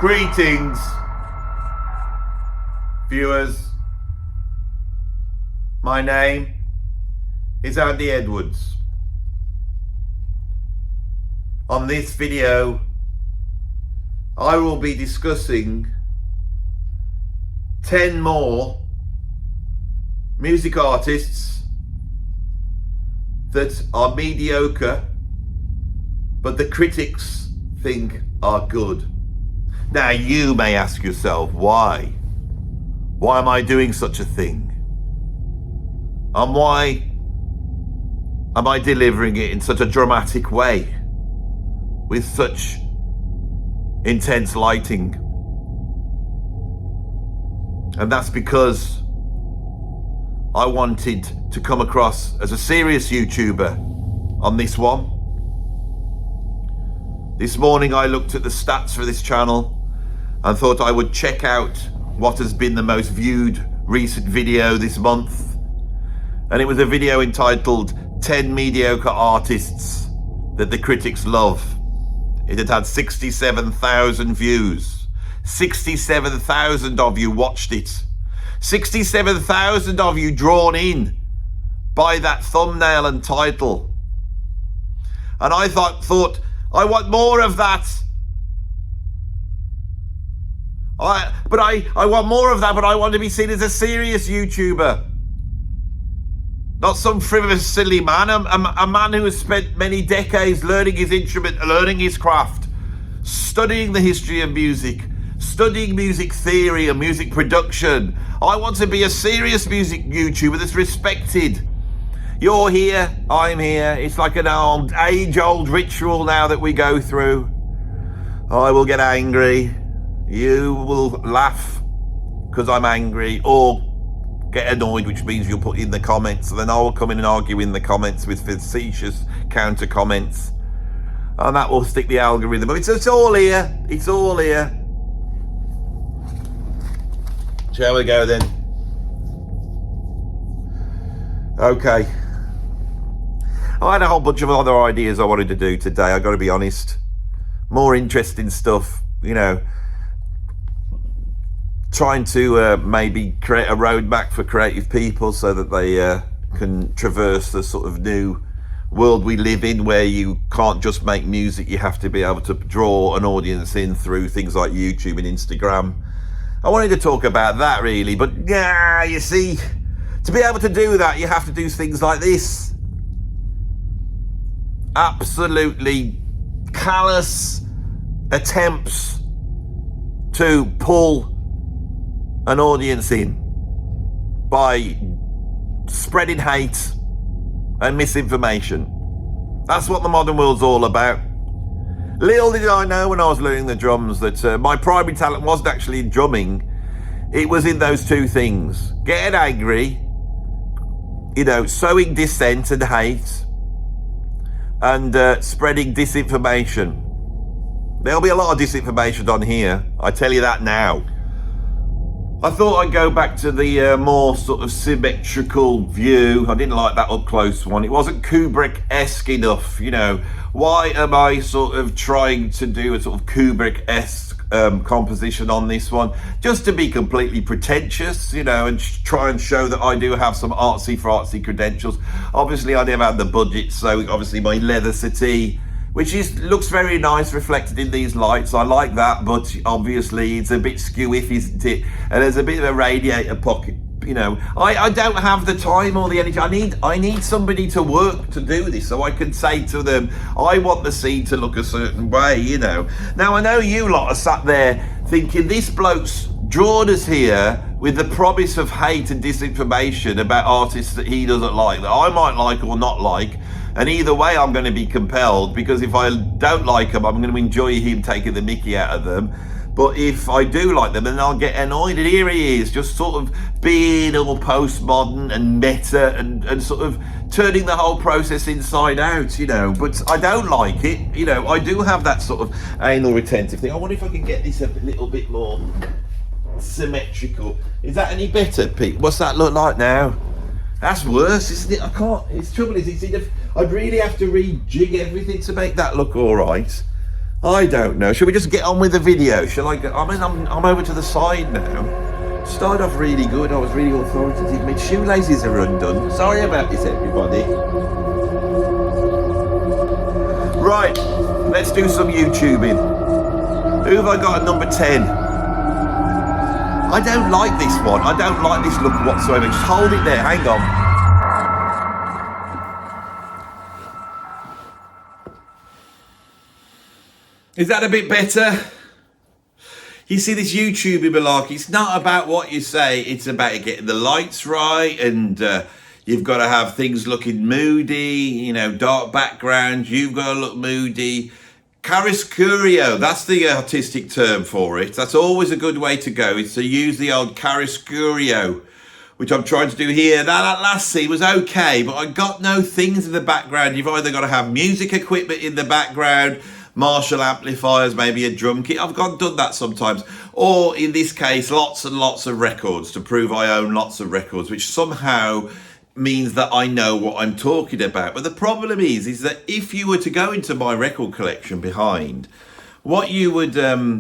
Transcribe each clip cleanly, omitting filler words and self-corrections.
Greetings, viewers. My name is Andy Edwards. On this video, I will be discussing 10 more music artists that are mediocre, but the critics think are good. Now you may ask yourself, why? Why am I doing such a thing? And why am I delivering it in such a dramatic way, with such intense lighting? And that's because I wanted to come across as a serious YouTuber on this one. This morning I looked at the stats for this channel and thought I would check out what has been the most viewed recent video this month. And it was a video entitled 10 Mediocre Artists That the Critics Love. It had had 67,000 views. 67,000 of you watched it. 67,000 of you drawn in by that thumbnail and title. And I thought I want more of that. I want more of that, but I want to be seen as a serious YouTuber. Not some frivolous, silly man. A man who has spent many decades learning his instrument, learning his craft, studying the history of music, studying music theory and music production. I want to be a serious music YouTuber that's respected. You're here, I'm here. It's like an age-old ritual now that we go through. I will get angry. You will laugh because I'm angry, or get annoyed, which means you'll put in the comments, and then I will come in and argue in the comments with facetious counter comments, and that will stick the algorithm. It's all here. It's all here. Shall we go then? Okay. I had a whole bunch of other ideas I wanted to do today, I got to be honest. More interesting stuff, you know. Trying to maybe create a roadmap for creative people so that they can traverse the sort of new world we live in, where you can't just make music, you have to be able to draw an audience in through things like YouTube and Instagram. I wanted to talk about that really, but yeah, you see, to be able to do that, you have to do things like this. Absolutely callous attempts to pull an audience in by spreading hate and misinformation. That's what the modern world's all about. Little did I know when I was learning the drums that my primary talent wasn't actually in drumming. It was in those two things: getting angry, you know, sowing dissent and hate, and spreading disinformation. There'll be a lot of disinformation on here, I tell you that now. I thought I'd go back to the more sort of symmetrical view. I didn't like that up close one. It wasn't Kubrick-esque enough, you know. Why am I sort of trying to do a sort of Kubrick-esque composition on this one? Just to be completely pretentious, you know, and try and show that I do have some artsy-fartsy credentials. Obviously, I never had the budget, so obviously my leather settee, which looks very nice reflected in these lights. I like that, but obviously it's a bit skewy, isn't it? And there's a bit of a radiator pocket, you know. I don't have the time or the energy. I need somebody to work to do this, so I can say to them, I want the scene to look a certain way, you know. Now, I know you lot are sat there thinking this bloke's drawn us here with the promise of hate and disinformation about artists that he doesn't like, that I might like or not like. And either way, I'm going to be compelled, because if I don't like them, I'm going to enjoy him taking the mickey out of them. But if I do like them, then I'll get annoyed. And here he is, just sort of being all postmodern and meta and sort of turning the whole process inside out, you know. But I don't like it, you know. I do have that sort of anal retentive thing. I wonder if I can get this a little bit more symmetrical. Is that any better, Pete? What's that look like now? That's worse, isn't it? I can't. It's trouble is, I'd really have to rejig everything to make that look all right. I don't know. Shall we just get on with the video? Shall I go? I mean, I'm over to the side now. Started off really good. I was really authoritative. My shoelaces are undone. Sorry about this, everybody. Right, let's do some YouTubing. Who have I got at number 10? I don't like this one. I don't like this look whatsoever. Just hold it there. Hang on. Is that a bit better? You see, this YouTubing malarkey, it's not about what you say, it's about getting the lights right, and you've got to have things looking moody, you know, dark background, you've got to look moody. Chiaroscuro, that's the artistic term for it. That's always a good way to go, is to use the old chiaroscuro, which I'm trying to do here. That last scene was okay, but I got no things in the background. You've either got to have music equipment in the background, Marshall amplifiers, maybe a drum kit. I've done that sometimes. Or in this case, lots and lots of records to prove I own lots of records, which somehow means that I know what I'm talking about. But the problem is that if you were to go into my record collection behind, what you would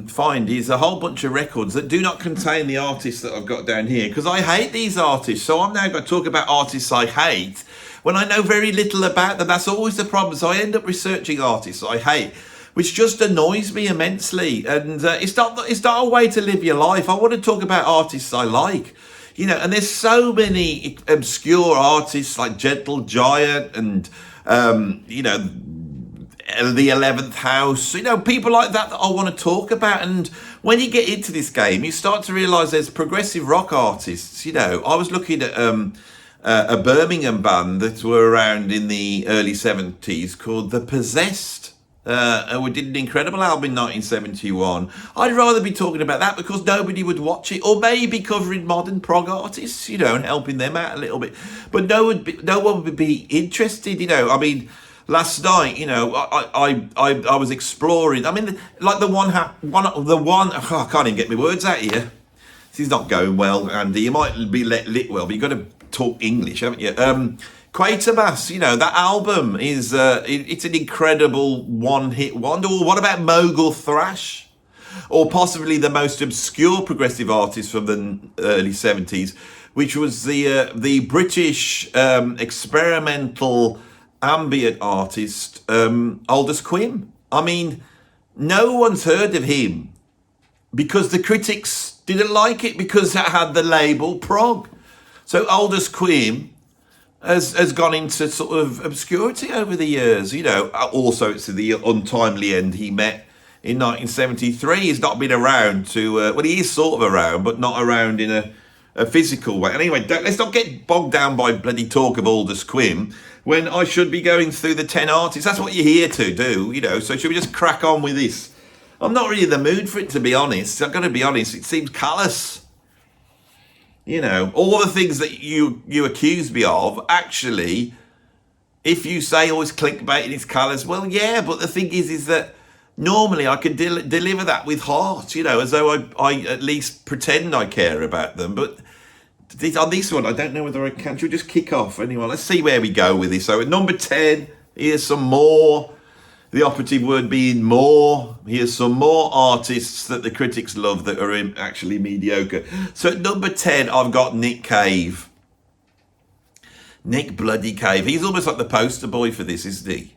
find is a whole bunch of records that do not contain the artists that I've got down here, because I hate these artists. So I'm now going to talk about artists I hate when I know very little about them. That's always the problem. So I end up researching artists I hate, which just annoys me immensely. And it's not a way to live your life. I want to talk about artists I like, you know, and there's so many obscure artists like Gentle Giant and, you know, the 11th House, you know, people like that I want to talk about. And when you get into this game, you start to realise there's progressive rock artists. You know, I was looking at a Birmingham band that were around in the early 70s called The Possessed. We did an incredible album in 1971. I'd rather be talking about that because nobody would watch it, or maybe covering modern prog artists, you know, and helping them out a little bit. But no one would be interested, you know. I mean, last night, you know, I was exploring. I mean, like I can't even get my words out here. This is not going well, Andy. You might be lit well, but you've got to talk English, haven't you? Quatermass, you know, that album is it's an incredible one-hit wonder. Or what about Mogul Thrash? Or possibly the most obscure progressive artist from the early 70s, which was the British experimental ambient artist Aldous Quim. I mean, no one's heard of him because the critics didn't like it because it had the label prog. So Aldous Quim has gone into sort of obscurity over the years, you know. Also, it's the untimely end. He met in 1973. He's not been around to, well, he is sort of around, but not around in a physical way. Anyway, let's not get bogged down by bloody talk of Aldous Quim when I should be going through the 10 artists. That's what you're here to do, you know. So should we just crack on with this? I'm not really in the mood for it, to be honest. I've got to be honest. It seems callous. You know, all the things that you accuse me of, actually, if you say, oh, it's clickbait and it's callous, well, yeah, but the thing is that normally I can deliver that with heart, you know, as though I at least pretend I care about them. But on this one, I don't know whether I can. Should we just kick off? Anyway, let's see where we go with this. So at number 10, here's some more. The operative word being more. Here's some more artists that the critics love that are actually mediocre. So at number 10, I've got Nick Cave. Nick bloody Cave. He's almost like the poster boy for this, isn't he?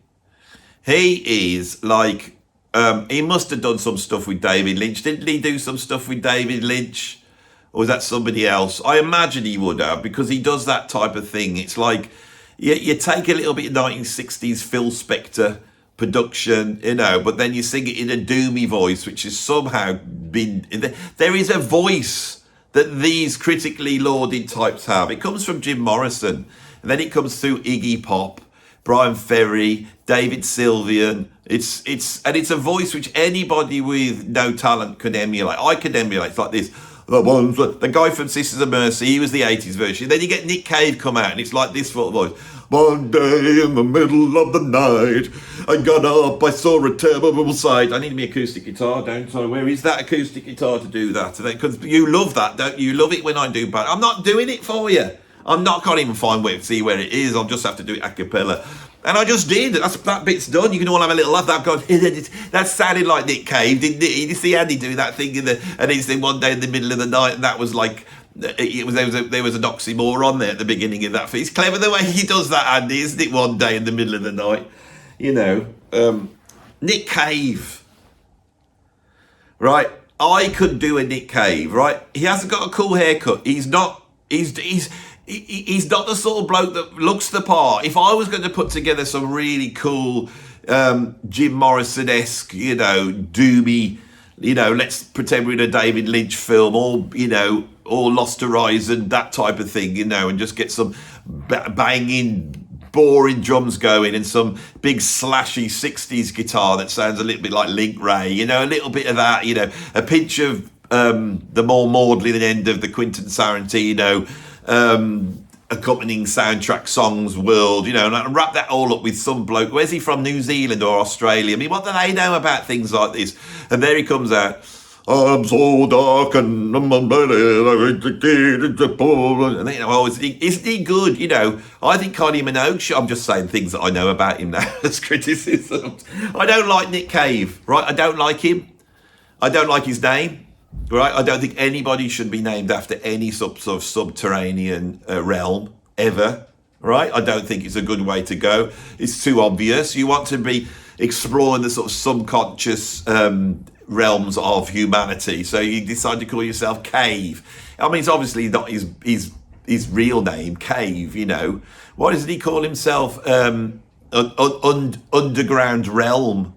He is like, he must have done some stuff with David Lynch. Didn't he do some stuff with David Lynch? Or was that somebody else? I imagine he would have, because he does that type of thing. It's like, you take a little bit of 1960s Phil Spector production, you know, but then you sing it in a doomy voice, which has somehow been, there is a voice that these critically lauded types have. It comes from Jim Morrison, and then it comes through Iggy Pop, Brian Ferry, David Sylvian. It's a voice which anybody with no talent can emulate. I can emulate. It's like this. The guy from Sisters of Mercy, he was the 80s version. Then you get Nick Cave come out, and it's like this sort of voice. One day in the middle of the night, I got up, I saw a terrible sight. I need my acoustic guitar, don't I? Where is that acoustic guitar to do that? Because you love that, don't you? You love it when I do bad. I'm not doing it for you. Can't even find see where it is. I'll just have to do it a cappella. And I just did. That bit's done. You can all have a little laugh. That sounded like Nick Cave, didn't it? You see Andy do that thing and he said one day in the middle of the night, and that was like, there was an oxymoron there at the beginning of that. It's clever the way he does that, Andy, isn't it? One day in the middle of the night, Nick Cave, right? I could do a Nick Cave, right? He hasn't got a cool haircut. He's not the sort of bloke that looks the part. If I was going to put together some really cool Jim Morrison-esque, doomy, let's pretend we're in a David Lynch film, or Lost Horizon, that type of thing, and just get some banging, boring drums going and some big slashy 60s guitar that sounds a little bit like Link Ray, a little bit of that, a pinch of the more maudlin end of the Quentin Tarantino accompanying soundtrack songs world, and wrap that all up with some bloke. Where's he from? New Zealand or Australia? I mean, what do they know about things like this? And there he comes out. I'm so dark and isn't he good? I think Kylie Minogue. I'm just saying things that I know about him now as criticisms. I don't like Nick Cave, right? I don't like him. I don't like his name. Right, I don't think anybody should be named after any sort of subterranean realm ever. Right, I don't think it's a good way to go. It's too obvious. You want to be exploring the sort of subconscious realms of humanity. So you decide to call yourself Cave. I mean, it's obviously not his real name, Cave. What does he call himself? Underground Realm.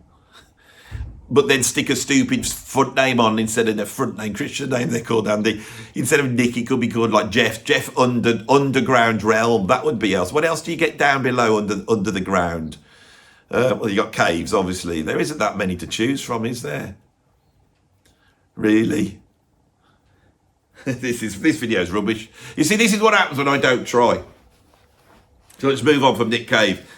But then stick a stupid front name on instead of a front name Christian name they're called, Andy. Instead of Nick, it could be called like Jeff Underground Realm. That would be else. What else do you get down below under the ground? Well, you got caves, obviously. There isn't that many to choose from, is there? Really? This video is rubbish. You see, this is what happens when I don't try. So let's move on from Nick Cave.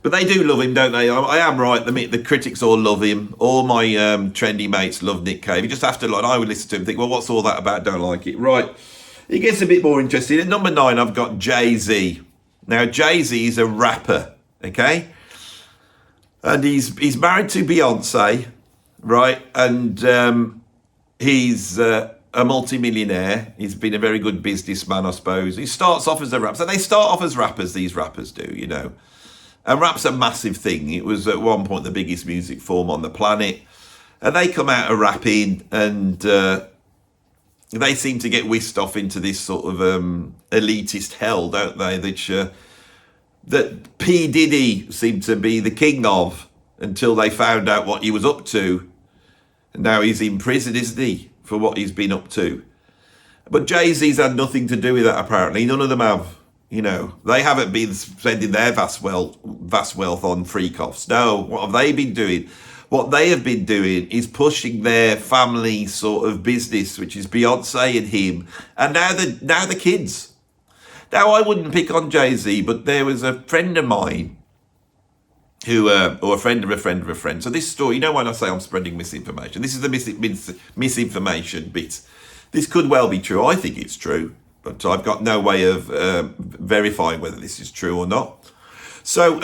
But they do love him, don't they? I am right. The critics all love him. All my trendy mates love Nick Cave. You just have to, I would listen to him and think, well, what's all that about? Don't like it. Right. It gets a bit more interesting. At number 9, I've got Jay-Z. Now, Jay-Z is a rapper, okay? And he's married to Beyonce, right? And he's a multi-millionaire. He's been a very good businessman, I suppose. He starts off as a rapper. So they start off as rappers, these rappers do, And rap's a massive thing. It was at one point the biggest music form on the planet. And they come out of rapping and they seem to get whisked off into this sort of elitist hell, don't they? That P. Diddy seemed to be the king of until they found out what he was up to. And now he's in prison, isn't he, for what he's been up to. But Jay-Z's had nothing to do with that, apparently. None of them have. They haven't been spending their vast wealth on freak-offs. No, what have they been doing? What they have been doing is pushing their family sort of business, which is Beyonce and him, and now the kids. Now, I wouldn't pick on Jay-Z, but there was a friend of mine who, or a friend of a friend of a friend. So this story, when I say I'm spreading misinformation, this is the misinformation bit. This could well be true. I think it's true. But I've got no way of verifying whether this is true or not. So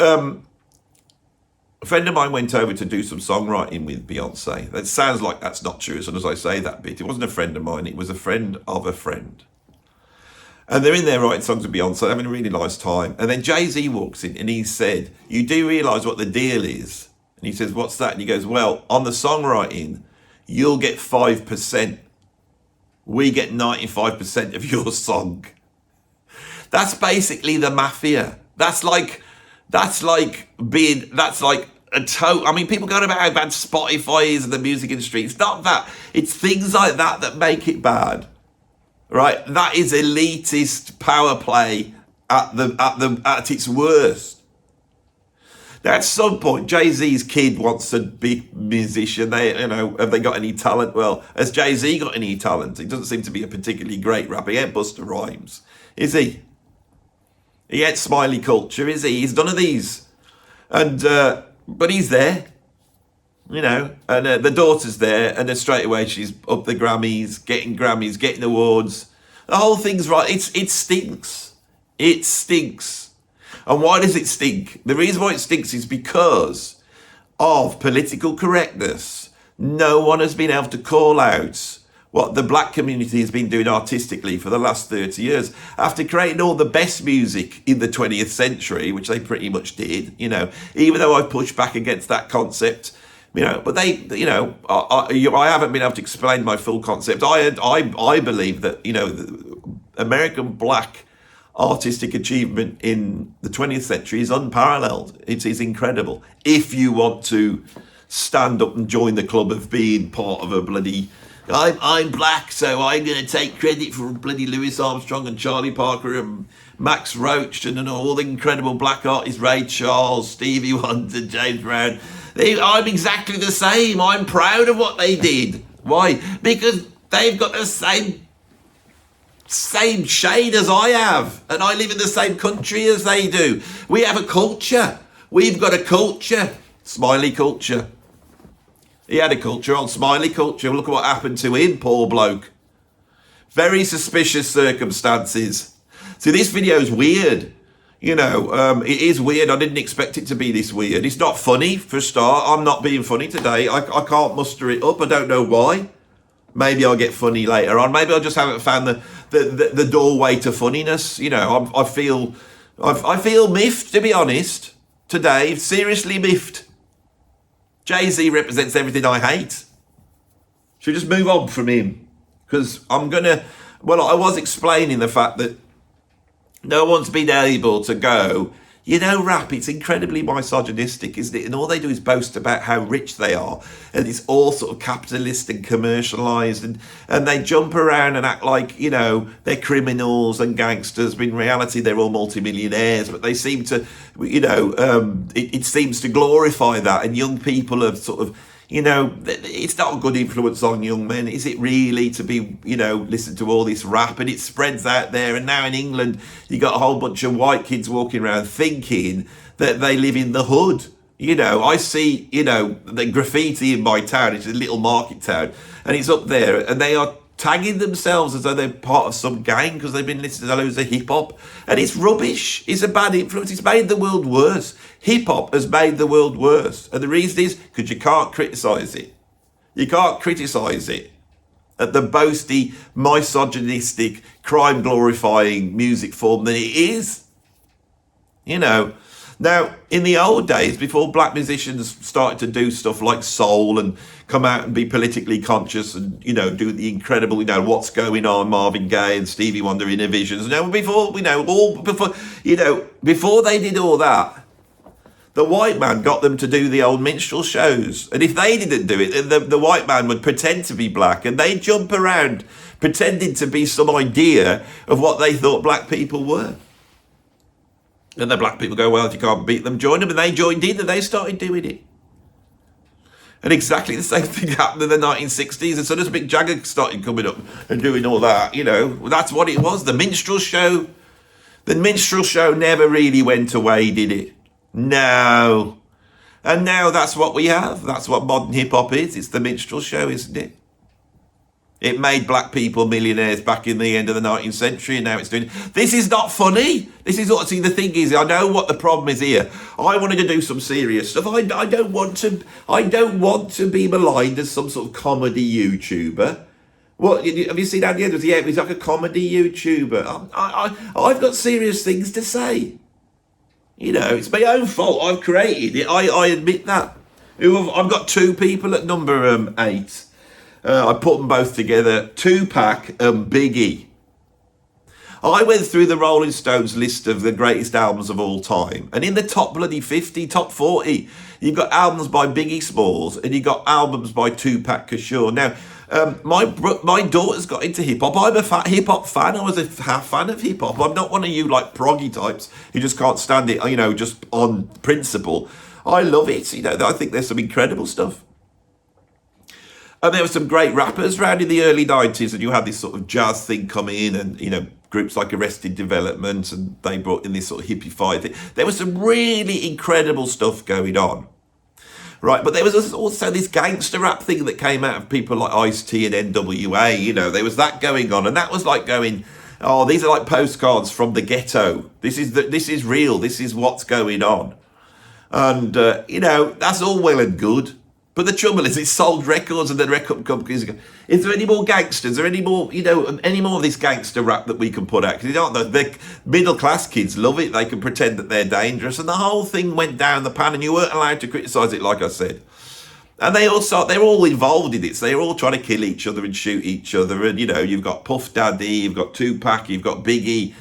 a friend of mine went over to do some songwriting with Beyonce. That sounds like that's not true as soon as I say that bit. It wasn't a friend of mine. It was a friend of a friend. And they're in there writing songs with Beyonce, having a really nice time. And then Jay-Z walks in and he said, you do realise what the deal is? And he says, what's that? And he goes, well, on the songwriting, you'll get 5%. We get 95% of your song. That's basically the mafia. That's like a total. I mean, people go about how bad Spotify is and the music industry. It's not that. It's things like that make it bad, right? That is elitist power play at its worst. Now, at some point, Jay-Z's kid wants to be a musician. Have they got any talent? Well, has Jay-Z got any talent? He doesn't seem to be a particularly great rapper. He ain't Busta Rhymes, is he? He ain't Smiley Culture, is he? He's none of these. And but he's there, and the daughter's there, and then straight away she's up the Grammys, getting awards. The whole thing's right. It stinks. It stinks. And why does it stink? The reason why it stinks is because of political correctness. No one has been able to call out what the black community has been doing artistically for the last 30 years. After creating all the best music in the 20th century, which they pretty much did, even though I've pushed back against that concept, but they, I haven't been able to explain my full concept. I believe that, the American black artistic achievement in the 20th century is unparalleled. It is incredible. If you want to stand up and join the club of being part of a bloody, I'm black, so I'm going to take credit for bloody Louis Armstrong and Charlie Parker and Max Roach and all the incredible black artists, Ray Charles, Stevie Wonder, James Brown. I'm exactly the same. I'm proud of what they did. Why? Because they've got the same shade as I have, and I live in the same country as they do. We have a culture. We've got a culture. Smiley culture. He had a culture on Smiley culture. Look at what happened to him, poor bloke. Very suspicious circumstances. See, this video is weird. It is weird. I didn't expect it to be this weird. It's not funny, for a start. I'm not being funny today. I can't muster it up. I don't know why. Maybe I'll get funny later on. Maybe I just haven't found the doorway to funniness. I feel miffed, to be honest, today. Seriously miffed. Jay-Z represents everything I hate. Should we just move on from him? Because I was explaining the fact that no one's been able to go, rap, it's incredibly misogynistic, isn't it? And all they do is boast about how rich they are. And it's all sort of capitalist and commercialised. And they jump around and act like, they're criminals and gangsters. But in reality, they're all multimillionaires. But they seem to, it seems to glorify that. And young people are sort of, it's not a good influence on young men, is it really, to be, listen to all this rap, and it spreads out there. And now in England, you got a whole bunch of white kids walking around thinking that they live in the hood. I see, the graffiti in my town, it's a little market town, and it's up there, and they are tagging themselves as though they're part of some gang because they've been listening to loads of hip-hop. And it's rubbish. It's a bad influence. It's made the world worse. Hip-hop has made the world worse. And the reason is because you can't criticise it. You can't criticise it at the boasty, misogynistic, crime-glorifying music form that it is. Now, in the old days, before black musicians started to do stuff like soul and come out and be politically conscious and, do the incredible, What's Going On, Marvin Gaye and Stevie Wonder Innovations. Before they did all that, the white man got them to do the old minstrel shows. And if they didn't do it, then the white man would pretend to be black and they'd jump around pretending to be some idea of what they thought black people were. And the black people go, well, if you can't beat them, join them. And they joined in and they started doing it. And exactly the same thing happened in the 1960s. As soon as Mick Jagger started coming up and doing all that, that's what it was. The minstrel show never really went away, did it? No. And now that's what we have. That's what modern hip hop is. It's the minstrel show, isn't it? It made black people millionaires back in the end of the 19th century, and now it's doing... This is not funny. This is what... See, the thing is, I know what the problem is here. I wanted to do some serious stuff. I don't want to be maligned as some sort of comedy YouTuber. What, have you seen Andy Edwards? Yeah, he's like a comedy YouTuber. I've got serious things to say. It's my own fault. I've created it. I admit that. I've got two people at number 8. I put them both together, Tupac and Biggie. I went through the Rolling Stones list of the greatest albums of all time, and in the top bloody 50, top 40, you've got albums by Biggie Smalls and you've got albums by Tupac Shakur. Now, my daughter's got into hip-hop. I'm a hip-hop fan. I was a fan of hip-hop. I'm not one of you like proggy types who just can't stand it, just on principle. I love it. I think there's some incredible stuff. And there were some great rappers around in the early 90s, and you had this sort of jazz thing coming in, and, groups like Arrested Development, and they brought in this sort of hippie-fied thing. There was some really incredible stuff going on. Right, but there was also this gangster rap thing that came out of people like Ice-T and NWA, there was that going on, and that was like going Oh, these are like postcards from the ghetto. This is real. This is what's going on. And, that's all well and good. But the trouble is, it sold records, and the record companies go, is there any more gangsters? Is there any more, any more of this gangster rap that we can put out? Because the middle class kids love it. They can pretend that they're dangerous. And the whole thing went down the pan, and you weren't allowed to criticise it, like I said. And they're all involved in it. So they're all trying to kill each other and shoot each other. And, you've got Puff Daddy, you've got Tupac, you've got Biggie.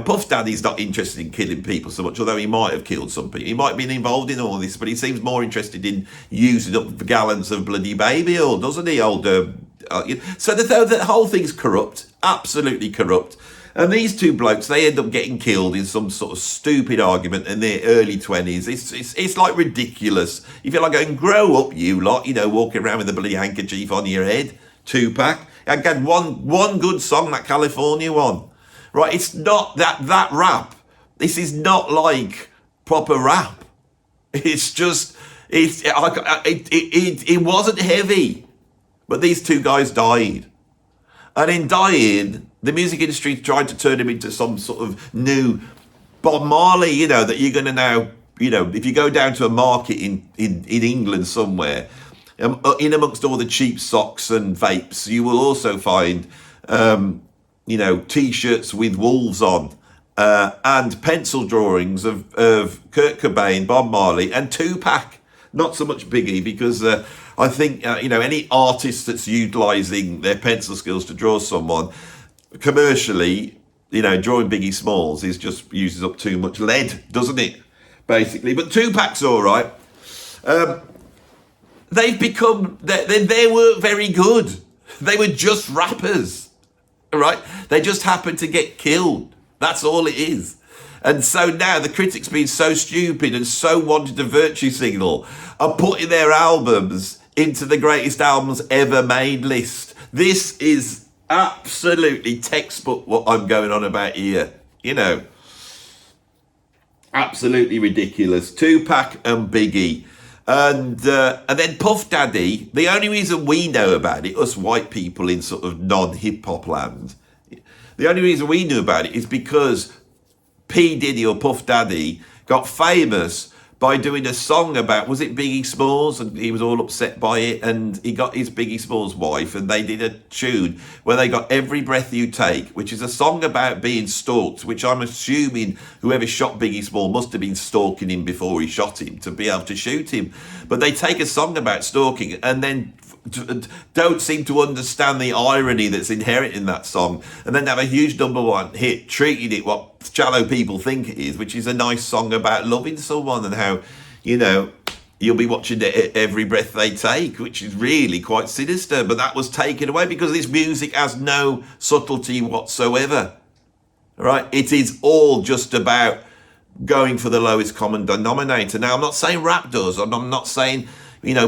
Puff Daddy's not interested in killing people so much, although he might have killed some people. He might have been involved in all this, but he seems more interested in using up gallons of bloody baby oil, doesn't he? So the whole thing's corrupt, absolutely corrupt. And these two blokes, they end up getting killed in some sort of stupid argument in their early 20s. It's like ridiculous. You feel like going, grow up, you lot, walking around with a bloody handkerchief on your head. Tupac. And get one good song, that California one. Right, it's not that rap. This is not like proper rap. It's just, it wasn't heavy. But these two guys died. And in dying, the music industry tried to turn him into some sort of new Bob Marley, that you're going to now, if you go down to a market in England somewhere, in amongst all the cheap socks and vapes, you will also find, T-shirts with wolves on, and pencil drawings of Kurt Cobain, Bob Marley, and Tupac. Not so much Biggie, because I think, any artist that's utilising their pencil skills to draw someone commercially, drawing Biggie Smalls just uses up too much lead, doesn't it? Basically. But Tupac's all right. They've become, they weren't very good. They were just rappers, right? They just happened to get killed. That's all it is. And so now the critics being so stupid and so wanted a virtue signal are putting their albums into the greatest albums ever made list. This is absolutely textbook what I'm going on about here. Absolutely ridiculous. Tupac and Biggie. And then Puff Daddy, the only reason we know about it, us white people in sort of non-hip-hop land, the only reason we knew about it is because P. Diddy or Puff Daddy got famous by doing a song about, was it Biggie Smalls? And he was all upset by it, and he got his Biggie Smalls wife, and they did a tune where they got Every Breath You Take, which is a song about being stalked, which I'm assuming whoever shot Biggie Smalls must have been stalking him before he shot him to be able to shoot him. But they take a song about stalking and then don't seem to understand the irony that's inherent in that song, and then have a huge number one hit treating it what shallow people think it is, which is a nice song about loving someone and how you'll be watching every breath they take, which is really quite sinister. But that was taken away because this music has no subtlety whatsoever, right? It is all just about going for the lowest common denominator. Now, I'm not saying rap does, I'm not saying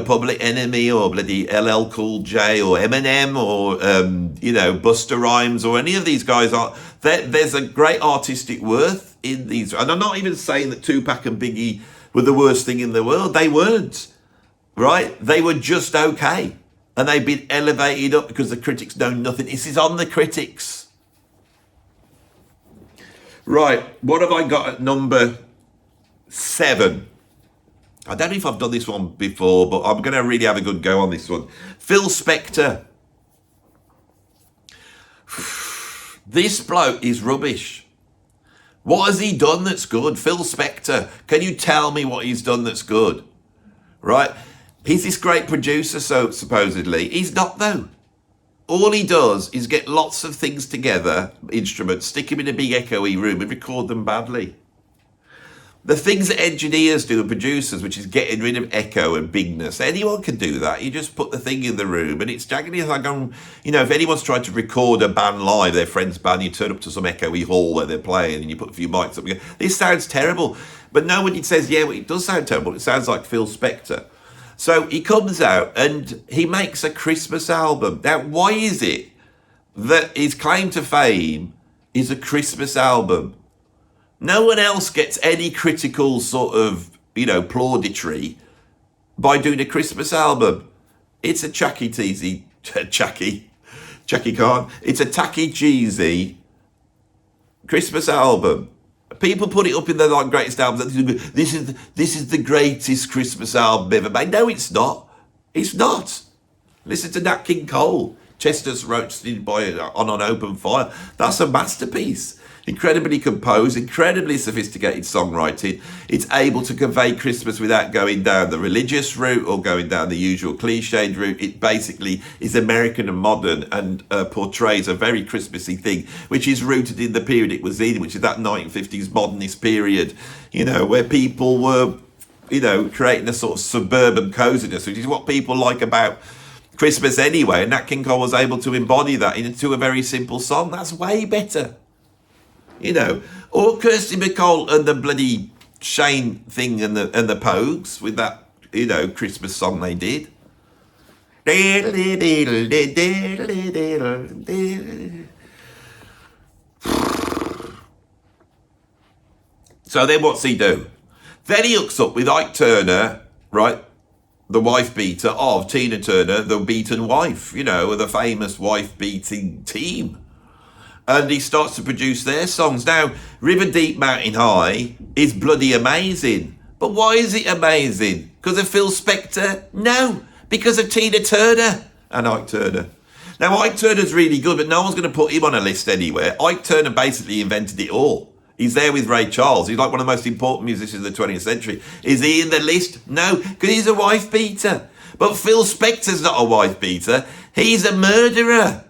Public Enemy or bloody LL Cool J or Eminem or, Busta Rhymes or any of these guys are. There's a great artistic worth in these. And I'm not even saying that Tupac and Biggie were the worst thing in the world. They weren't, right? They were just okay. And they've been elevated up because the critics know nothing. This is on the critics. Right, what have I got at number 7? I don't know if I've done this one before, but I'm going to really have a good go on this one. Phil Spector. This bloke is rubbish. What has he done that's good? Phil Spector. Can you tell me what he's done that's good? Right? He's this great producer, so supposedly. He's not, though. All he does is get lots of things together, instruments, stick them in a big echoey room and record them badly. The things that engineers do and producers, which is getting rid of echo and bigness, anyone can do that. You just put the thing in the room and it's jaggedy. Like, if anyone's tried to record a band live, their friend's band, you turn up to some echoey hall where they're playing and you put a few mics up and go, this sounds terrible. But nobody says, yeah, well, it does sound terrible. It sounds like Phil Spector. So he comes out and he makes a Christmas album. Now, why is it that his claim to fame is a Christmas album? No one else gets any critical sort of, plauditory by doing a Christmas album. It's a Chucky Khan. It's a tacky, cheesy Christmas album. People put it up in their like greatest albums. This is the greatest Christmas album ever made. No, it's not. It's not. Listen to Nat King Cole. Chestnuts roasted on an open fire. That's a masterpiece. Incredibly composed, incredibly sophisticated songwriting. It's able to convey Christmas without going down the religious route or going down the usual cliched route. It basically is American and modern and portrays a very Christmassy thing, which is rooted in the period it was in, which is that 1950s modernist period, you know, where people were, you know, creating a sort of suburban coziness, which is what people like about Christmas anyway. And Nat King Cole was able to embody that into a very simple song. That's way better. You know, or Kirsty MacColl and the bloody Shane thing and the Pogues with that, you know, Christmas song they did. So then what's he do? Then he hooks up with Ike Turner, right? The wife beater of Tina Turner, the beaten wife, you know, the famous wife beating team. And he starts to produce their songs. Now, River Deep Mountain High is bloody amazing. But why is it amazing? Because of Phil Spector? No, because of Tina Turner and Ike Turner. Now, Ike Turner's really good, but no one's going to put him on a list anywhere. Ike Turner basically invented it all. He's there with Ray Charles. He's like one of the most important musicians of the 20th century. Is he in the list? No, because he's a wife beater. But Phil Spector's not a wife beater. He's a murderer.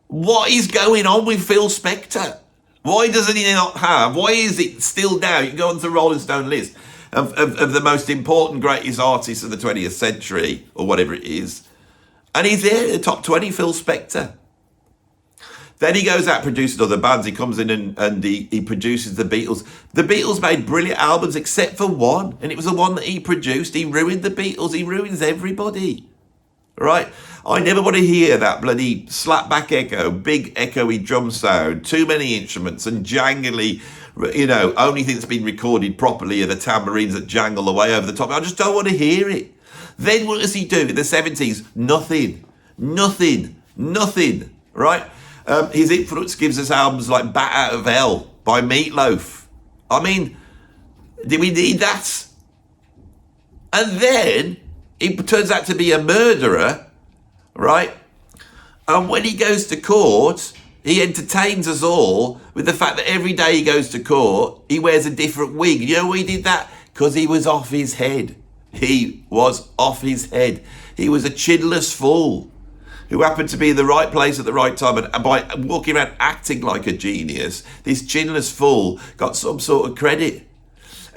What is going on with Phil Spector? Why doesn't he not have? Why is it still now? You can go on to the Rolling Stone list of the most important, greatest artists of the 20th century, or whatever it is. And he's there, the top 20, Phil Spector. Then he goes out producing other bands. He comes in and he produces the Beatles. The Beatles made brilliant albums except for one. And it was the one that he produced. He ruined the Beatles. He ruins everybody. Right? I never want to hear that bloody slapback echo, big echoey drum sound, too many instruments and jangly, you know, only thing that's been recorded properly are the tambourines that jangle away over the top. I just don't want to hear it. Then what does he do in the 70s? Nothing, right? His influence gives us albums like Bat Out of Hell by Meatloaf. I mean, do we need that? And then he turns out to be a murderer, right? And when he goes to court, he entertains us all with the fact that every day he goes to court, he wears a different wig. You know why he did that? Because he was off his head. He was off his head. He was a chinless fool who happened to be in the right place at the right time. And by walking around acting like a genius, this chinless fool got some sort of credit.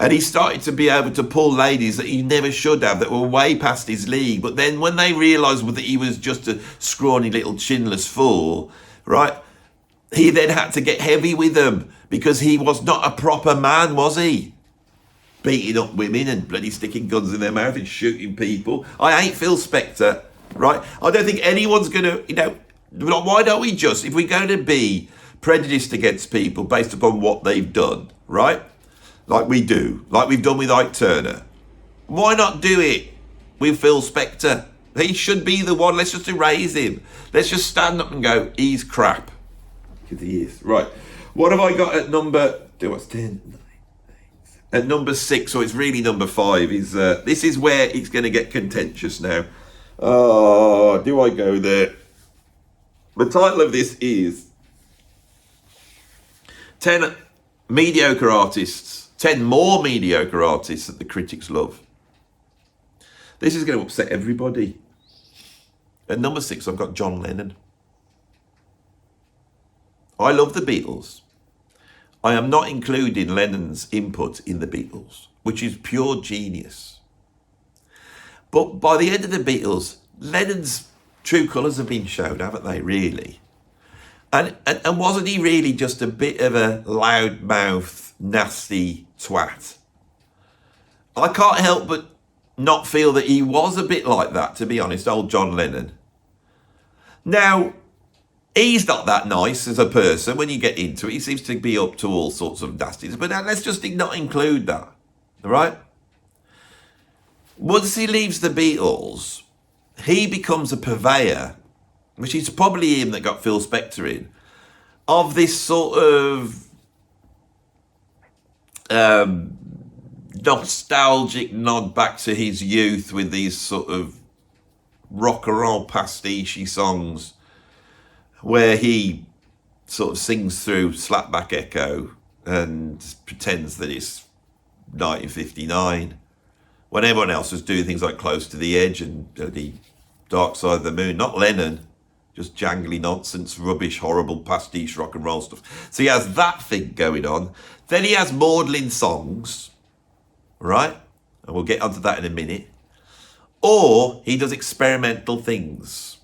And he started to be able to pull ladies that he never should have, that were way past his league. But then when they realised that he was just a scrawny little chinless fool, right, he then had to get heavy with them because he was not a proper man, was he? Beating up women and bloody sticking guns in their mouth and shooting people. I hate Phil Spector, right? I don't think anyone's going to, you know, why don't we just, if we're going to be prejudiced against people based upon what they've done, right? Like we do, like we've done with Ike Turner. Why not do it with Phil Spector? He should be the one. Let's just erase him. Let's just stand up and go, he's crap. Because he is. Right. What have I got at number, what's 10? 9, 8, at number 6, so it's really number 5. Is this is where it's going to get contentious now. Oh, do I go there? The title of this is 10 mediocre artists, 10 more mediocre artists that the critics love. This is going to upset everybody. At number 6, I've got John Lennon. I love the Beatles. I am not including Lennon's input in the Beatles, which is pure genius. But by the end of the Beatles, Lennon's true colours have been shown, haven't they, really? And wasn't he really just a bit of a loudmouth, nasty twat? I can't help but not feel that he was a bit like that, to be honest, old John Lennon. Now, he's not that nice as a person when you get into it. He seems to be up to all sorts of nastiness. But let's just not include that, all right? Once he leaves the Beatles, he becomes a purveyor, which is probably him that got Phil Spector in, of this sort of nostalgic nod back to his youth with these sort of rock and roll pastiche songs where he sort of sings through Slapback Echo and pretends that it's 1959 when everyone else was doing things like Close to the Edge and the Dark Side of the Moon. Not Lennon, just jangly nonsense, rubbish, horrible pastiche rock and roll stuff. So he has that thing going on. Then he has maudlin songs, right? And we'll get onto that in a minute. Or he does experimental things.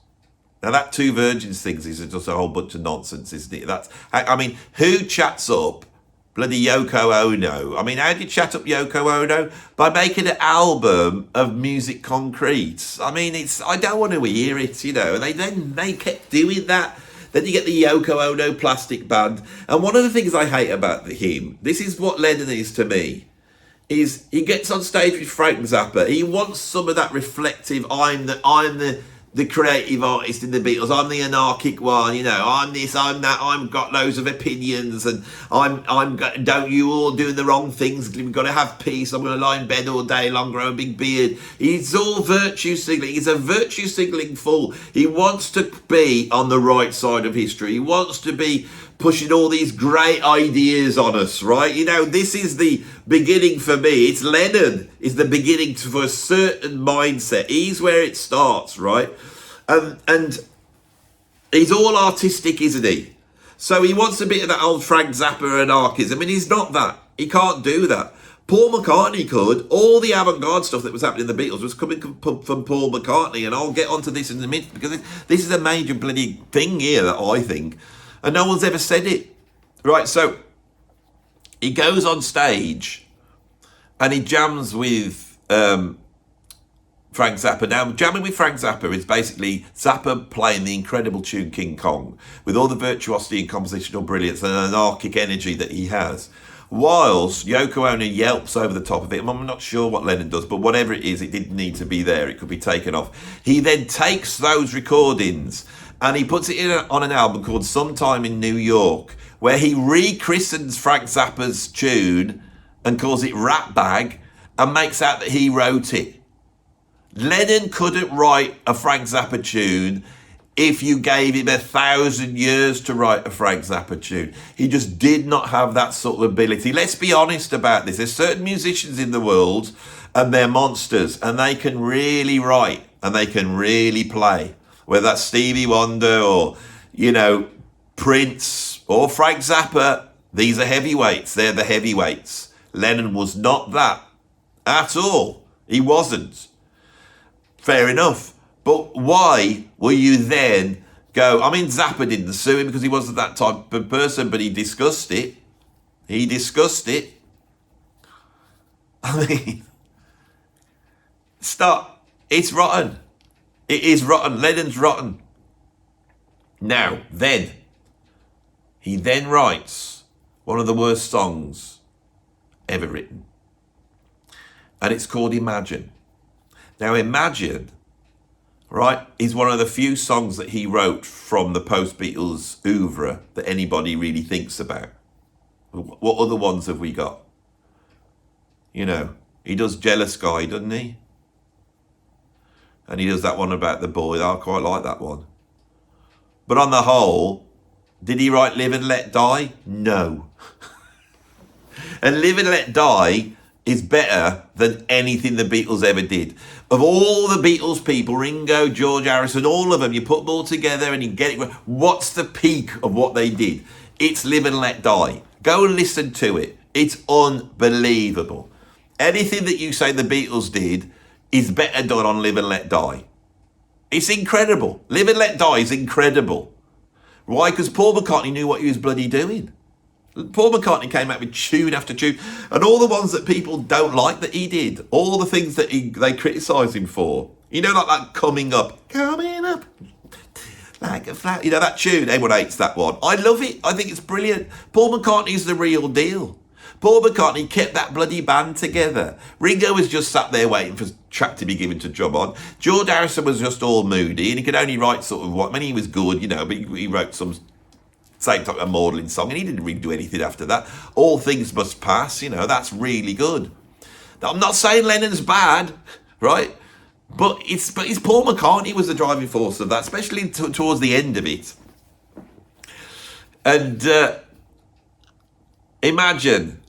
Now that Two Virgins things is just a whole bunch of nonsense, isn't it? I mean, who chats up bloody Yoko Ono? I mean, how do you chat up Yoko Ono? By making an album of music concrete. I mean, I don't want to hear it, you know. And they kept doing that. Then you get the Yoko Ono Plastic Band. And one of the things I hate about him, this is what Lennon is to me, is he gets on stage with Frank Zappa. He wants some of that reflective, I'm the creative artist in the Beatles, I'm the anarchic one, you know, I'm this, I'm that, I've got loads of opinions, and don't you all doing the wrong things, we've got to have peace, I'm going to lie in bed all day long, grow a big beard. He's all virtue signaling, he's a virtue signaling fool. He wants to be on the right side of history, he wants to be pushing all these great ideas on us, right? You know, this is the beginning for me. It's Lennon is the beginning for a certain mindset. He's where it starts, right? And he's all artistic, isn't he? So he wants a bit of that old Frank Zappa anarchism, and he's not that. He can't do that. Paul McCartney could. All the avant-garde stuff that was happening in the Beatles was coming from Paul McCartney, and I'll get onto this in a minute, because this is a major bloody thing here that I think, and no one's ever said it. Right, so he goes on stage and he jams with Frank Zappa. Now, jamming with Frank Zappa is basically Zappa playing the incredible tune King Kong with all the virtuosity and compositional brilliance and anarchic energy that he has, whilst Yoko Ono yelps over the top of it. I'm not sure what Lennon does, but whatever it is, it didn't need to be there. It could be taken off. He then takes those recordings and he puts it on an album called Sometime in New York, where he rechristens Frank Zappa's tune and calls it Rat Bag and makes out that he wrote it. Lennon couldn't write a Frank Zappa tune if you gave him 1,000 years to write a Frank Zappa tune. He just did not have that sort of ability. Let's be honest about this. There's certain musicians in the world and they're monsters, and they can really write and they can really play. Whether that's Stevie Wonder or, you know, Prince or Frank Zappa, these are heavyweights. They're the heavyweights. Lennon was not that at all. He wasn't. Fair enough. But why will you then go, I mean, Zappa didn't sue him because he wasn't that type of person, but he discussed it. He discussed it. I mean, stop. It's rotten. It is rotten. Lennon's rotten. Now, he then writes one of the worst songs ever written. And it's called Imagine. Now, Imagine, right, is one of the few songs that he wrote from the post-Beatles oeuvre that anybody really thinks about. What other ones have we got? You know, he does Jealous Guy, doesn't he? And he does that one about the boy. I quite like that one. But on the whole, did he write Live and Let Die? No. And Live and Let Die is better than anything the Beatles ever did. Of all the Beatles people, Ringo, George Harrison, all of them, you put them all together and you get it. What's the peak of what they did? It's Live and Let Die. Go and listen to it. It's unbelievable. Anything that you say the Beatles did is better done on Live and Let Die. It's incredible. Live and Let Die is incredible. Why? Because Paul McCartney knew what he was bloody doing. Paul McCartney came out with tune after tune, and all the ones that people don't like that he did, all the things that they criticise him for. You know, like that coming up like a flat. You know, that tune, everyone hates that one. I love it. I think it's brilliant. Paul McCartney's the real deal. Paul McCartney kept that bloody band together. Ringo was just sat there waiting for track to be given to drum on. George Harrison was just all moody, and he could only write sort of what, I mean, he was good, you know, but he wrote some Same type of maudlin song, and he didn't really do anything after that. All Things Must Pass, you know, that's really good. Now, I'm not saying Lennon's bad, right? But it's Paul McCartney was the driving force of that, especially towards the end of it. And imagine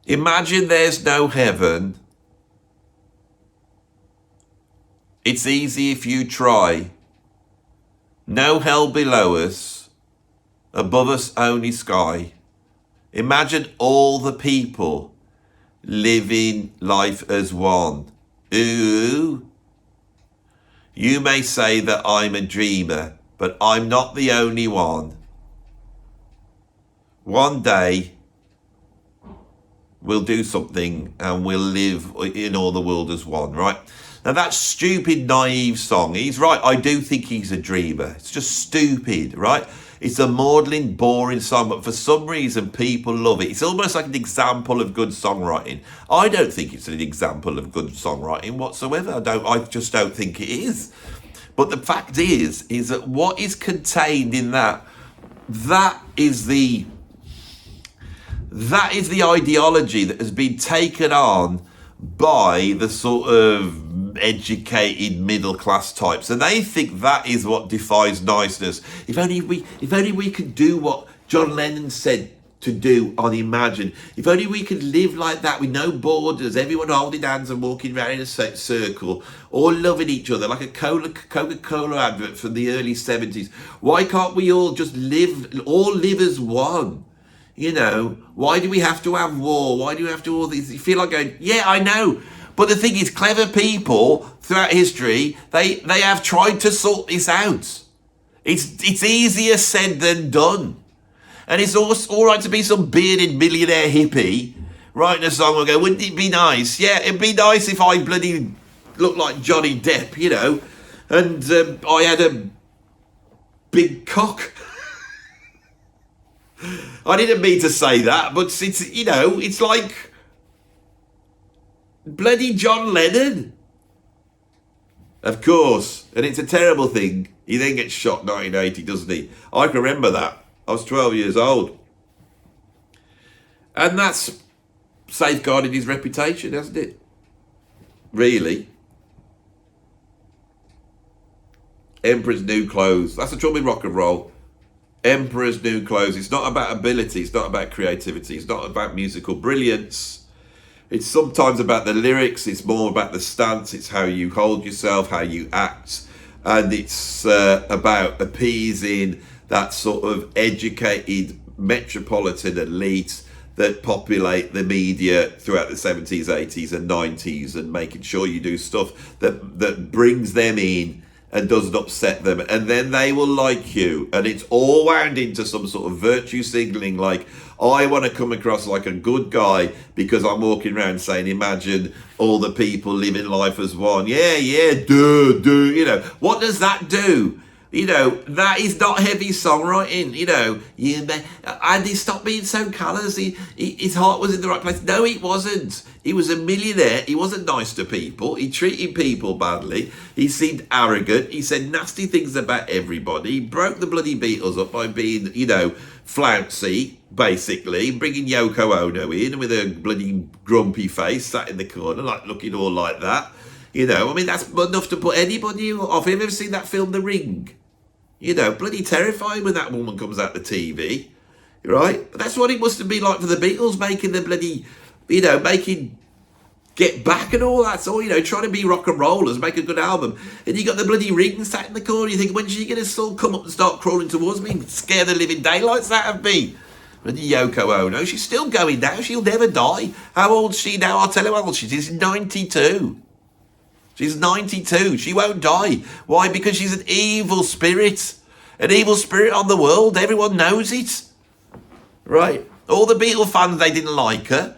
there's no heaven. It's easy if you try. No hell below us, above us only sky. Imagine all the people living life as one. Ooh. You may say that I'm a dreamer, but I'm not the only one. One day, we'll do something and we'll live in all the world as one, right? Now that stupid, naive song, he's right, I do think he's a dreamer. It's just stupid, right? It's a maudlin, boring song, but for some reason people love it. It's almost like an example of good songwriting. I don't think it's an example of good songwriting whatsoever. I just don't think it is. But the fact is that what is contained in that is the ideology that has been taken on by the sort of educated middle class types, and they think that is what defies niceness. If only we could do what John Lennon said to do on Imagine. If only we could live like that with no borders, everyone holding hands and walking around in a circle, all loving each other like a Coca-Cola advert from the early 70s. Why can't we all just live as one? You know, why do we have to have war? Why do we have to all these? You feel like going, yeah, I know. But the thing is, clever people throughout history, they have tried to sort this out. It's easier said than done. And it's all right to be some bearded millionaire hippie writing a song and go, wouldn't it be nice? Yeah, it'd be nice if I bloody looked like Johnny Depp, you know, and I had a big cock. I didn't mean to say that, but it's, you know, it's like bloody John Lennon. Of course, and it's a terrible thing. He then gets shot in 1980, doesn't he? I can remember that. I was 12 years old. And that's safeguarded his reputation, hasn't it? Really. Emperor's New Clothes. That's the trouble with rock and roll. Emperor's New Clothes. It's not about ability. It's not about creativity. It's not about musical brilliance. It's sometimes about the lyrics. It's more about the stance. It's how you hold yourself, how you act. And it's about appeasing that sort of educated metropolitan elite that populate the media throughout the 70s, 80s and 90s, and making sure you do stuff that brings them in and doesn't upset them, and then they will like you. And it's all wound into some sort of virtue signaling, like, I want to come across like a good guy because I'm walking around saying, imagine all the people living life as one. Yeah, you know. What does that do? You know, that is not heavy songwriting, you know. Andy, stop being so callous. His heart was in the right place. No, it wasn't. He was a millionaire. He wasn't nice to people. He treated people badly. He seemed arrogant. He said nasty things about everybody. He broke the bloody Beatles up by being, you know, flouncy, basically, bringing Yoko Ono in with a bloody grumpy face, sat in the corner, like looking all like that. You know, I mean, that's enough to put anybody off. Have you ever seen that film, The Ring? You know, bloody terrifying when that woman comes out the TV, right? But that's what it must have been like for the Beatles, making the bloody, you know, making Get Back and all that. So, you know, trying to be rock and rollers, make a good album. And you got the bloody Ring sat in the corner. You think, when's she going to still come up and start crawling towards me and scare the living daylights out of me? Bloody Yoko Ono, she's still going now. She'll never die. How old's she now? I'll tell you how old she is. She's 92. She's 92. She won't die. Why? Because she's an evil spirit. An evil spirit on the world. Everyone knows it. Right? All the Beatle fans, they didn't like her.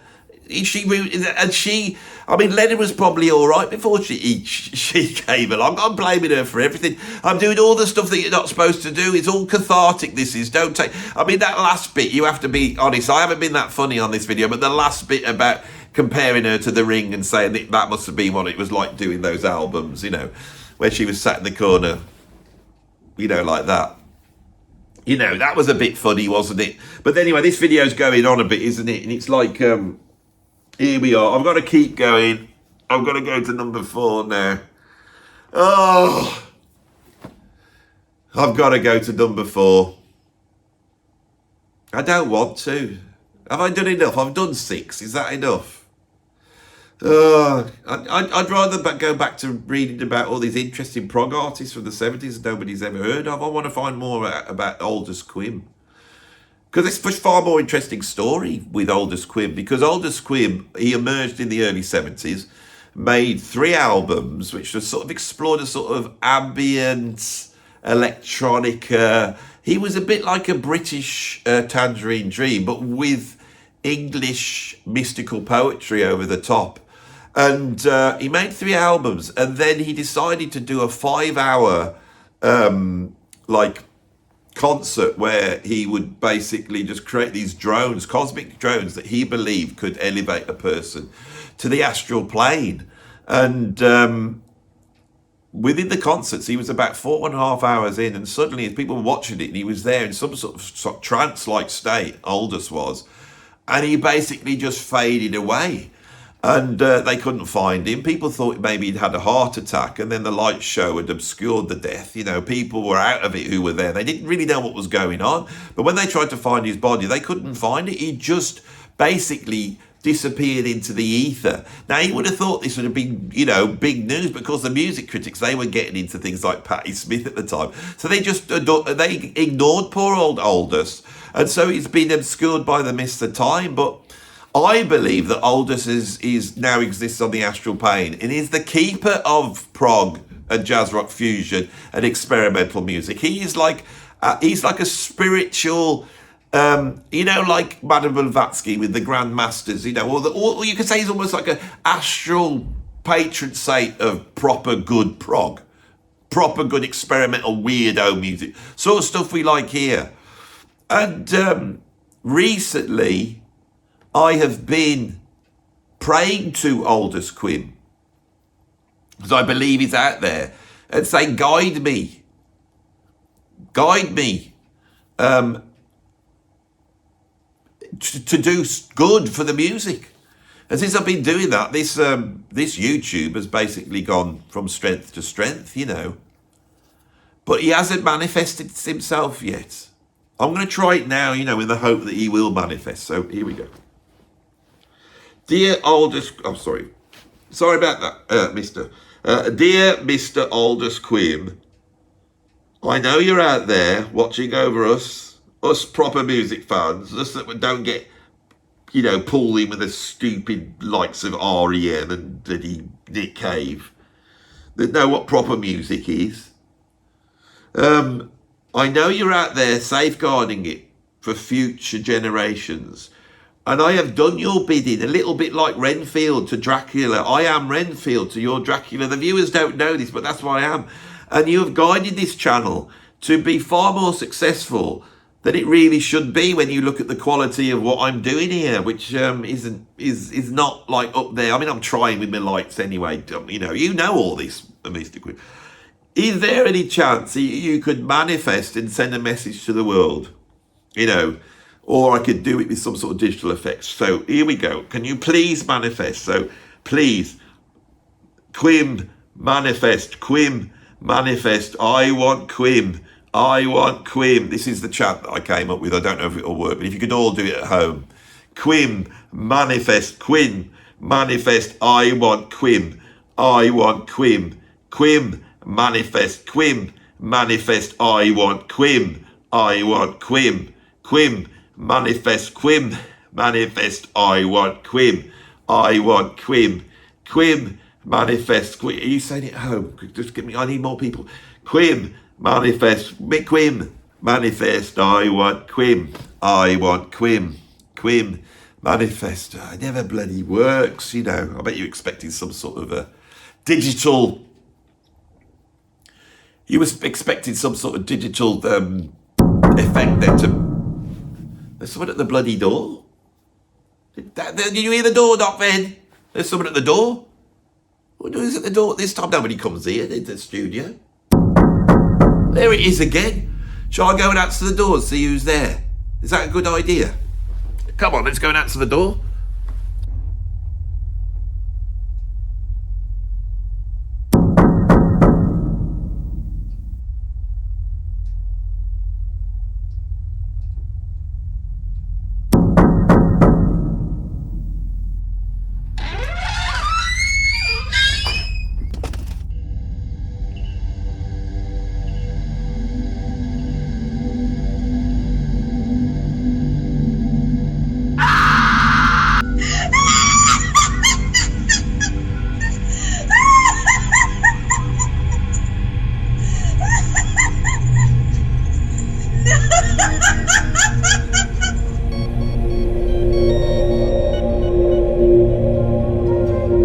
I mean, Lennon was probably all right before she came along. I'm blaming her for everything. I'm doing all the stuff that you're not supposed to do. It's all cathartic, this is. Don't take... I mean, that last bit, you have to be honest. I haven't been that funny on this video, but the last bit about comparing her to The Ring and saying that must have been what it was like doing those albums, you know, where she was sat in the corner. you know, like that. You know, that was a bit funny, wasn't it? But anyway, this video's going on a bit, isn't it? And it's like, here we are. I've got to keep going. I've got to go to number 4 now. Oh, I've got to go to number 4. I don't want to. Have I done enough? I've done 6. Is that enough? I'd rather go back to reading about all these interesting prog artists from the 70s nobody's ever heard of. I want to find more about Aldous Quim. Because it's a far more interesting story with Aldous Quim. Because Aldous Quim, he emerged in the early 70s, made 3 albums, which was sort of explored a sort of ambient, electronica. He was a bit like a British Tangerine Dream, but with English mystical poetry over the top. And he made 3 albums, and then he decided to do a 5-hour concert where he would basically just create these drones, cosmic drones that he believed could elevate a person to the astral plane. And within the concerts, he was about 4.5 hours in, and suddenly as people were watching it, and he was there in some sort of trance-like state, Aldous was, and he basically just faded away. And they couldn't find him. People thought maybe he'd had a heart attack, and then the light show had obscured the death. You know, people were out of it who were there. They didn't really know what was going on. But when they tried to find his body, they couldn't find it. He just basically disappeared into the ether. Now, you would have thought this would have been, you know, big news, because the music critics, they were getting into things like Patti Smith at the time. So they just they ignored poor old Aldous. And so he's been obscured by the mist of time. But I believe that Aldous is now exists on the astral plane and is the keeper of prog and jazz rock fusion and experimental music. He is like he's like a spiritual, you know, like Madame Blavatsky with the Grand Masters, you know, or you could say he's almost like an astral patron saint of proper good prog, proper good experimental weirdo music, sort of stuff we like here. And recently, I have been praying to Aldous Quim, because I believe he's out there, and saying, guide me to do good for the music. And since I've been doing that, this YouTube has basically gone from strength to strength, you know. But he hasn't manifested himself yet. I'm going to try it now, you know, in the hope that he will manifest. So here we go. Dear Aldous, I'm sorry about that, Mister. Dear Mr. Aldous Quim, I know you're out there watching over us proper music fans, us that don't get, you know, pulled in with the stupid likes of R.E.M. and bloody Nick Cave, that know what proper music is. I know you're out there safeguarding it for future generations. And I have done your bidding, a little bit like Renfield to Dracula. I am Renfield to your Dracula. The viewers don't know this, but that's what I am. And you have guided this channel to be far more successful than it really should be when you look at the quality of what I'm doing here, which is not like up there. I mean, I'm trying with my lights anyway. You know all this, Mr. Quim. Is there any chance you could manifest and send a message to the world? You know, or I could do it with some sort of digital effects. So here we go. Can you please manifest? So please, Quim, manifest. Quim, manifest. I want Quim. I want Quim. This is the chant that I came up with. I don't know if it'll work, but if you could all do it at home. Quim, manifest. Quim, manifest. I want Quim. I want Quim. Quim, manifest. Quim, manifest. I want Quim. I want Quim. Quim, manifest. Quim, manifest. I want Quim. I want Quim. Quim, manifest. Quim. Are you saying it at home? Just give me, I need more people. Quim, manifest. Quim, manifest. I want Quim. I want Quim. Quim, manifest. It never bloody works, you know. I bet you're expecting some sort of a digital... You were expecting some sort of digital effect there to... There's someone at the bloody door. Did you hear the door knock then? There's someone at the door. What is at the door this time? Nobody comes here in the studio. There it is again. Shall I go and answer the door and see who's there? Is that a good idea? Come on, let's go and answer the door.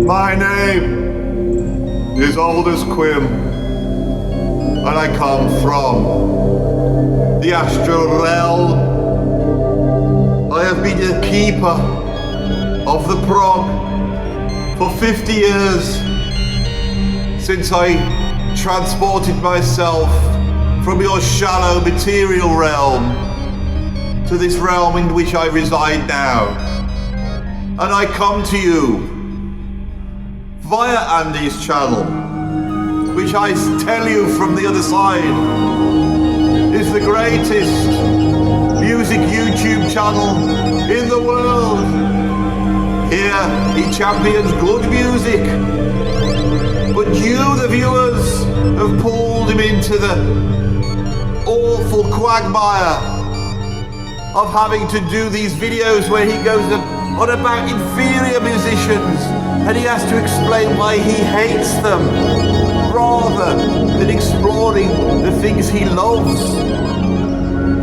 My name is Aldous Quim, and I come from the astral realm. I have been a keeper of the prog for 50 years, since I transported myself from your shallow material realm to this realm in which I reside now. And I come to you via Andy's channel, which I tell you from the other side is the greatest music YouTube channel in the world. Here he champions good music, but you, the viewers, have pulled him into the awful quagmire of having to do these videos where he goes on about inferior musicians, and he has to explain why he hates them, rather than exploring the things he loves.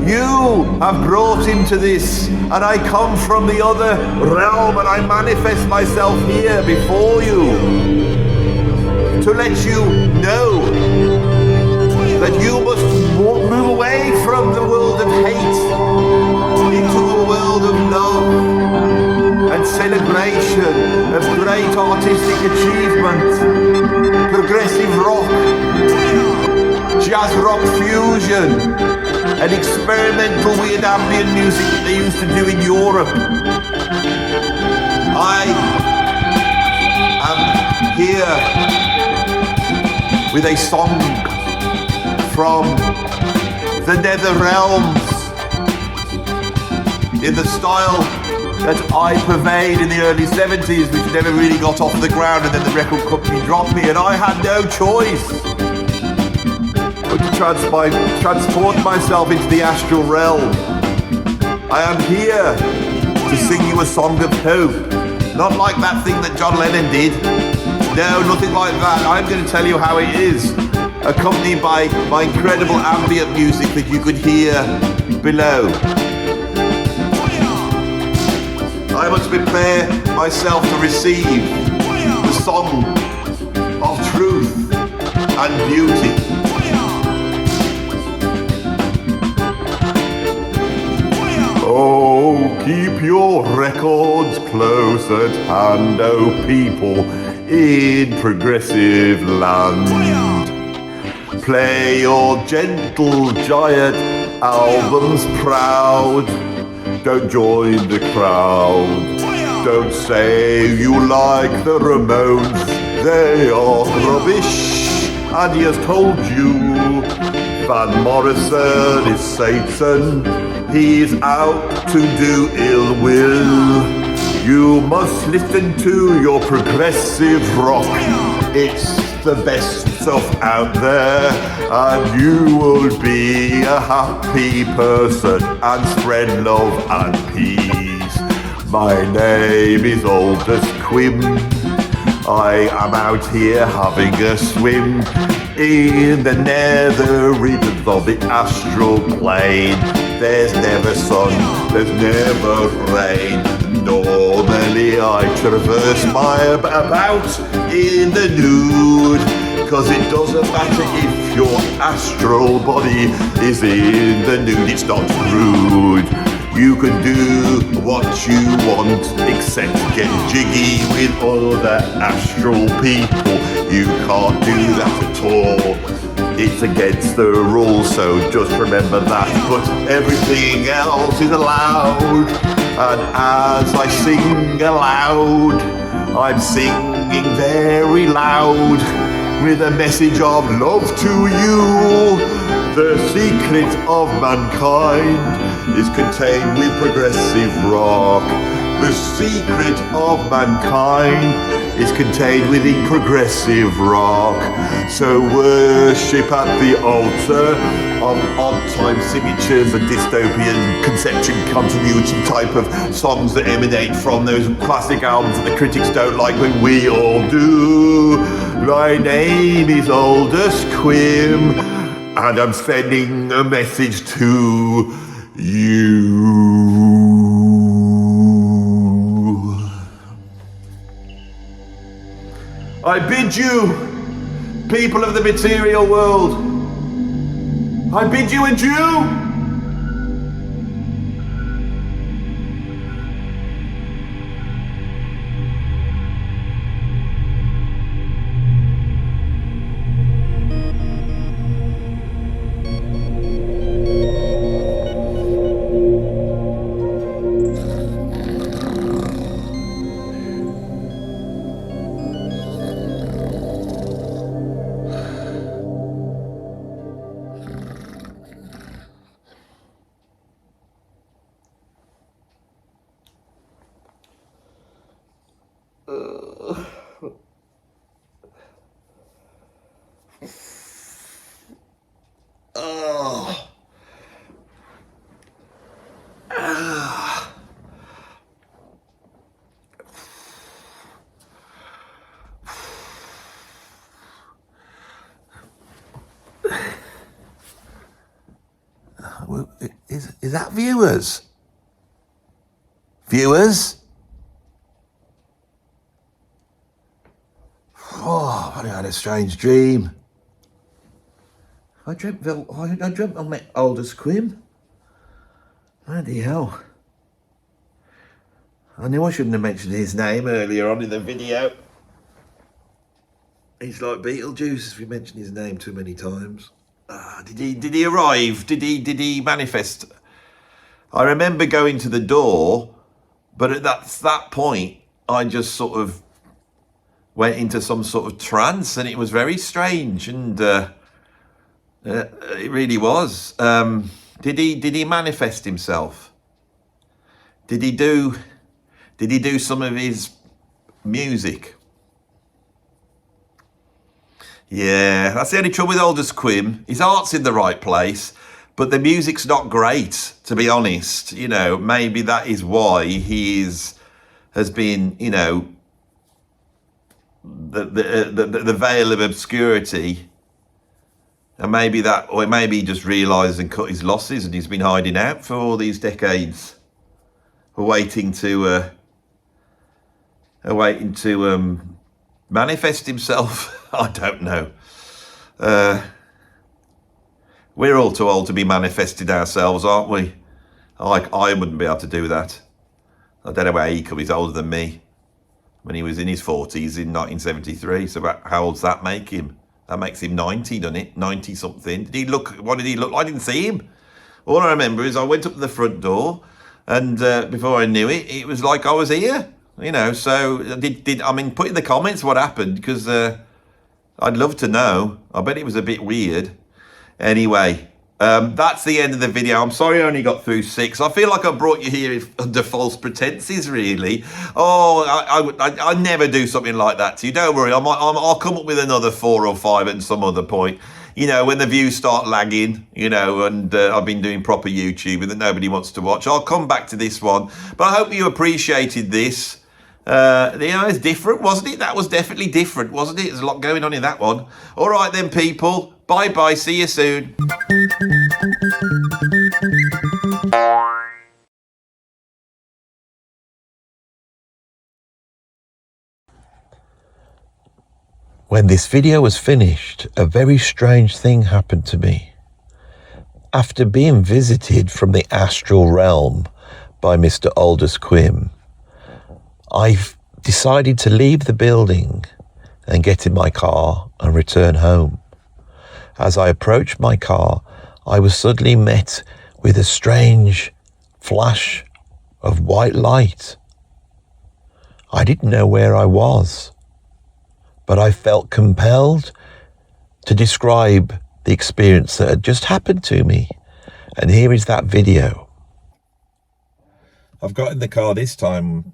You have brought him to this, and I come from the other realm, and I manifest myself here before you to let you know that you must move away from the world of hate into a world of love and celebration of great artistic achievement, progressive rock, jazz rock fusion, and experimental weird ambient music that they used to do in Europe. I am here with a song from the nether realms in the style that I purveyed in the early 70s, which never really got off the ground, and then the record company dropped me, and I had no choice but to transport myself into the astral realm. I am here to sing you a song of hope, not like that thing that John Lennon did. No, nothing like that. I'm going to tell you how it is, accompanied by my incredible ambient music that you could hear below. I must prepare myself to receive the song of truth and beauty. Oh, keep your records close at hand, oh people in progressive land. Play your gentle giant albums proud. Don't join the crowd. Don't say you like the Ramones, they are rubbish. And he has told you Van Morrison is Satan, he's out to do ill will. You must listen to your progressive rock, it's the best stuff out there, and you will be a happy person and spread love and peace. My name is Aldous Quim. I am out here having a swim in the nether regions of the astral plane. There's never sun, there's never rain. Normally I traverse my about in the nude, 'cause it doesn't matter if your astral body is in the nude, it's not rude. You can do what you want, except get jiggy with other astral people. You can't do that at all it's against the rules, so just remember that. But everything else is allowed. And as I sing aloud, I'm singing very loud with a message of love to you. The secret of mankind is contained with progressive rock. The secret of mankind is contained within progressive rock. So worship at the altar of odd-time signatures and dystopian conception continuity type of songs that emanate from those classic albums that the critics don't like, but we all do. My name is Aldous Quim, and I'm sending a message to you. I bid you, people of the material world, I bid you adieu. Is that viewers? Viewers? Oh, I had a strange dream. I dreamt I met Aldous Quim. Bloody hell. I knew I shouldn't have mentioned his name earlier on in the video. He's like Beetlejuice if we mention his name too many times. Did he arrive? Did he manifest? I remember going to the door, but at that point, I just sort of went into some sort of trance, and it was very strange, and it really was. Did he manifest himself? Did he do some of his music? Yeah, that's the only trouble with Aldous Quim. His art's in the right place, but the music's not great, to be honest. You know, maybe that is why he has been, you know, the veil of obscurity, and maybe he just realised and cut his losses, and he's been hiding out for all these decades, waiting to manifest himself. I don't know. We're all too old to be manifested ourselves, aren't we? I wouldn't be able to do that. I don't know where he could. He's older than me. When he was in his 40s in 1973. So how old's that make him? That makes him 90, doesn't it? 90 something. What did he look like? I didn't see him. All I remember is I went up to the front door, and before I knew it, it was like I was here. You know, so I mean, put in the comments what happened, because I'd love to know. I bet it was a bit weird. Anyway, that's the end of the video. I'm sorry I only got through 6. I feel like I brought you here under false pretenses, really. Oh, I never do something like that to you. Don't worry, I'll come up with another 4 or 5 at some other point. You know, when the views start lagging, you know, and I've been doing proper YouTube and that nobody wants to watch, I'll come back to this one. But I hope you appreciated this. You know, it's different, wasn't it? That was definitely different, wasn't it? There's a lot going on in that one. All right then, people. Bye-bye. See you soon. When this video was finished, a very strange thing happened to me. After being visited from the astral realm by Mr. Aldous Quim, I've decided to leave the building and get in my car and return home. As I approached my car, I was suddenly met with a strange flash of white light. I didn't know where I was, but I felt compelled to describe the experience that had just happened to me. And here is that video. I've got in the car this time.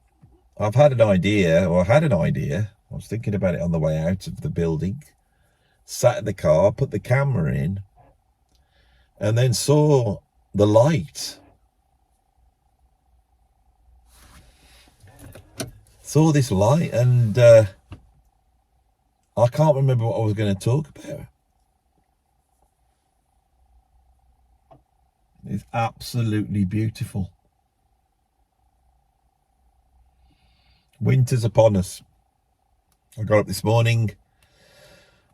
I've had an idea, or I had an idea. I was thinking about it on the way out of the building. Sat in the car, put the camera in, and then saw the light. Saw this light, and I can't remember what I was going to talk about. It's absolutely beautiful. Winter's upon us. I got up this morning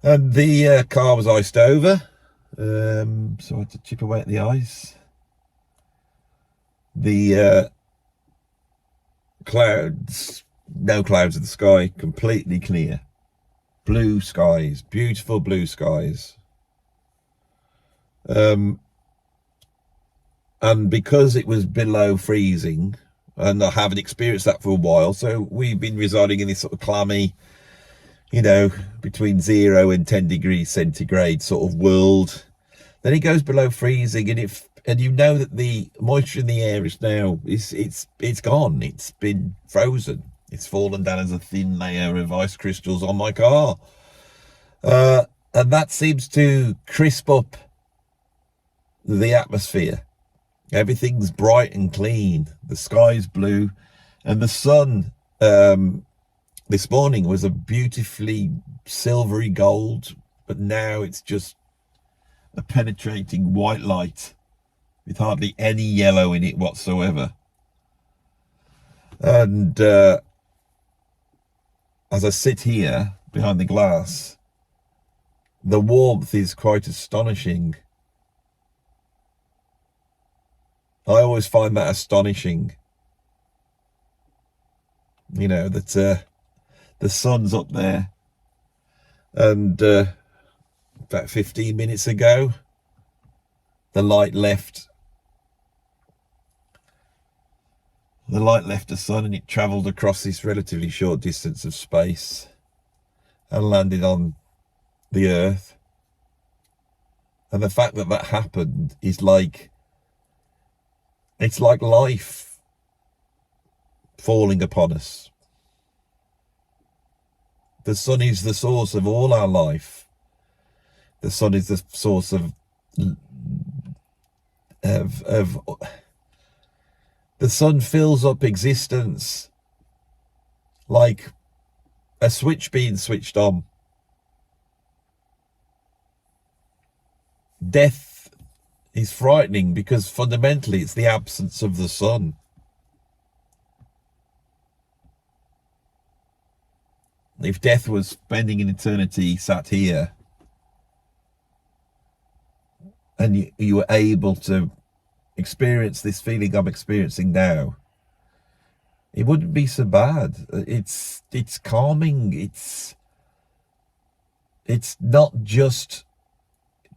and the car was iced over, so I had to chip away at the ice. The clouds, no clouds in the sky, completely clear. Blue skies, beautiful blue skies. And because it was below freezing, and I haven't experienced that for a while, so we've been residing in this sort of clammy, you know, between 0 and 10 degrees centigrade sort of world. Then it goes below freezing, and you know that the moisture in the air is now it's gone. It's been frozen. It's fallen down as a thin layer of ice crystals on my car, and that seems to crisp up the atmosphere. Everything's bright and clean. The sky's blue, and the sun this morning was a beautifully silvery gold, but now it's just a penetrating white light with hardly any yellow in it whatsoever. And as I sit here behind the glass, the warmth is quite astonishing. I always find that astonishing, you know, that the sun's up there, and about 15 minutes ago the light left the sun, and it travelled across this relatively short distance of space and landed on the earth. And the fact that that happened is like, it's like life falling upon us. The sun is the source of all our life. The sun is the source of the sun fills up existence like a switch being switched on. Death is frightening because fundamentally it's the absence of the sun. If death was spending an eternity sat here, and you were able to experience this feeling I'm experiencing now, it wouldn't be so bad. It's calming. It's not just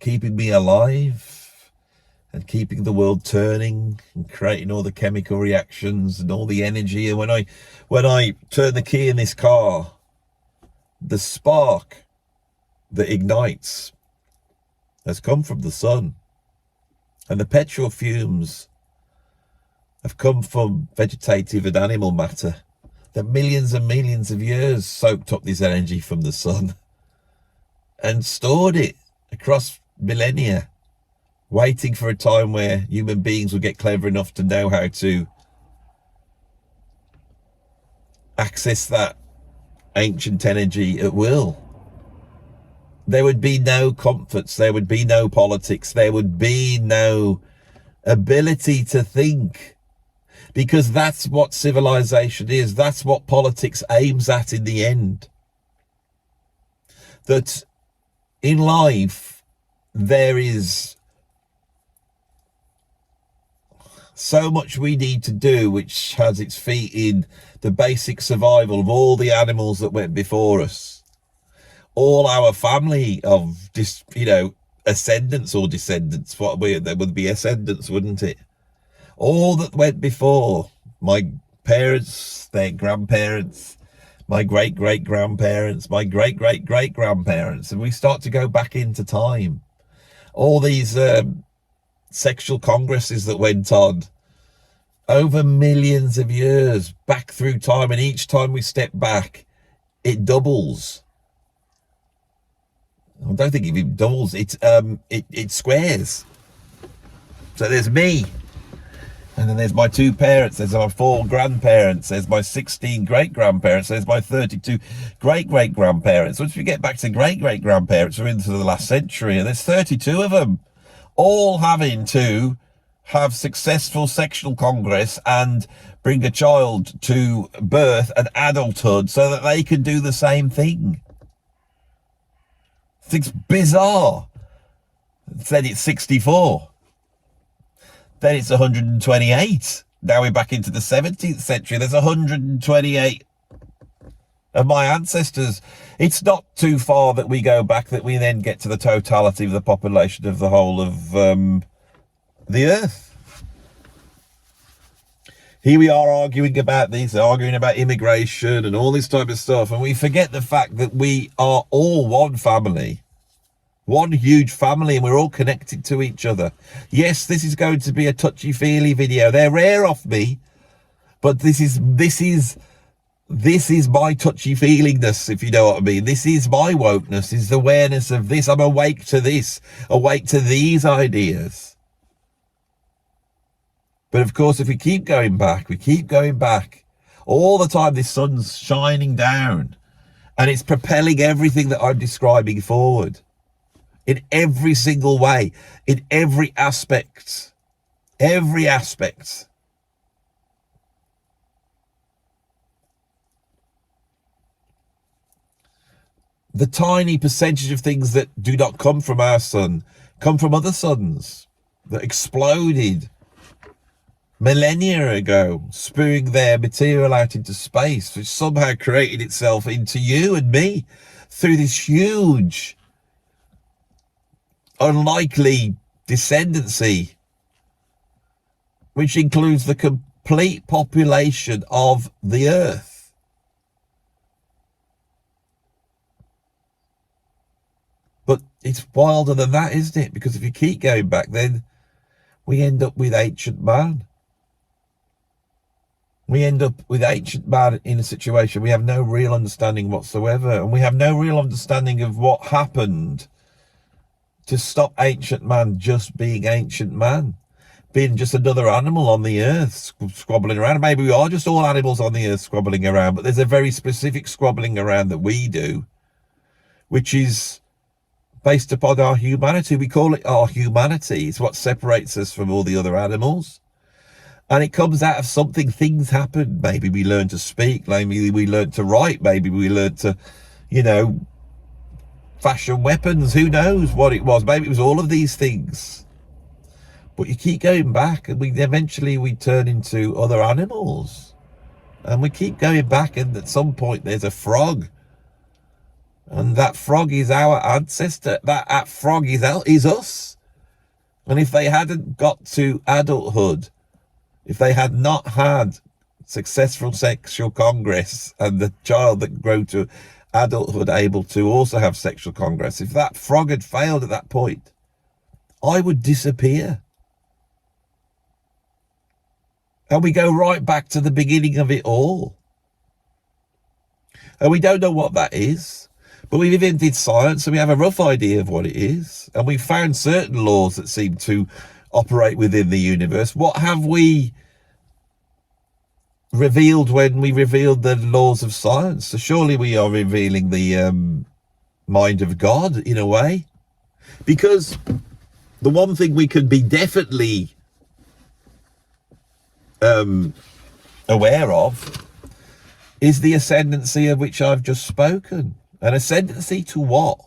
keeping me alive and keeping the world turning and creating all the chemical reactions and all the energy. And when I turn the key in this car, the spark that ignites has come from the sun, and the petrol fumes have come from vegetative and animal matter that millions and millions of years soaked up this energy from the sun and stored it across millennia, waiting for a time where human beings will get clever enough to know how to access that ancient energy at will. There would be no comforts, there would be no politics, there would be no ability to think, because that's what civilization is. That's what politics aims at in the end. That in life there is so much we need to do which has its feet in the basic survival of all the animals that went before us. All our family of just, you know, ascendants or descendants. There would be ascendants, wouldn't it? All that went before, my parents, their grandparents, my great-great-grandparents, my great-great-great-grandparents, and we start to go back into time. All these sexual congresses that went on over millions of years back through time, and each time we step back, it doubles. I don't think it even doubles. It squares. So there's me. And then there's my 2 parents, there's my 4 grandparents, there's my 16 great-grandparents, there's my 32 great-great-grandparents. Once we get back to great-great-grandparents, we're into the last century, and there's 32 of them, all having to have successful sexual congress and bring a child to birth and adulthood so that they can do the same thing. It's bizarre. Then it's 64. Then it's 128. Now we're back into the 17th century. There's 128 of my ancestors. It's not too far that we go back that we then get to the totality of the population of the whole of the earth. Here we are arguing about this, arguing about immigration and all this type of stuff, and we forget the fact that we are all one family. One huge family, and we're all connected to each other. Yes, this is going to be a touchy-feely video. They're rare off me, but this is my touchy-feelingness, if you know what I mean. This is my wokeness, is the awareness of this. I'm awake to this, awake to these ideas. But of course, if we keep going back, all the time this sun's shining down, and it's propelling everything that I'm describing forward. In every single way, in every aspect. Every aspect. The tiny percentage of things that do not come from our sun come from other suns that exploded millennia ago, spewing their material out into space, which somehow created itself into you and me through this huge, unlikely descendancy, which includes the complete population of the earth. But it's wilder than that, isn't it? Because if you keep going back, then we end up with ancient man. We end up with ancient man in a situation we have no real understanding whatsoever, and we have no real understanding of what happened to stop ancient man just being ancient man, being just another animal on the earth squabbling around. Maybe we are just all animals on the earth squabbling around, but there's a very specific squabbling around that we do, which is based upon our humanity. We call it our humanity. It's what separates us from all the other animals. And it comes out of something. Things happen. Maybe we learn to speak. Maybe we learn to write. Maybe we learn to, fashion weapons. Who knows what it was? Maybe it was all of these things. But you keep going back, and eventually we turn into other animals. And we keep going back, and at some point there's a frog. And that frog is our ancestor. That frog is us. And if they hadn't got to adulthood, if they had not had successful sexual congress and the child that grew to adulthood able to also have sexual congress, if that frog had failed at that point, I would disappear. And we go right back to the beginning of it all. And we don't know what that is, but we've invented science and we have a rough idea of what it is. And we've found certain laws that seem to operate within the universe. What have we revealed when we revealed the laws of science? So surely we are revealing the mind of God in a way. Because the one thing we can be definitely aware of is the ascendancy of which I've just spoken. An ascendancy to what?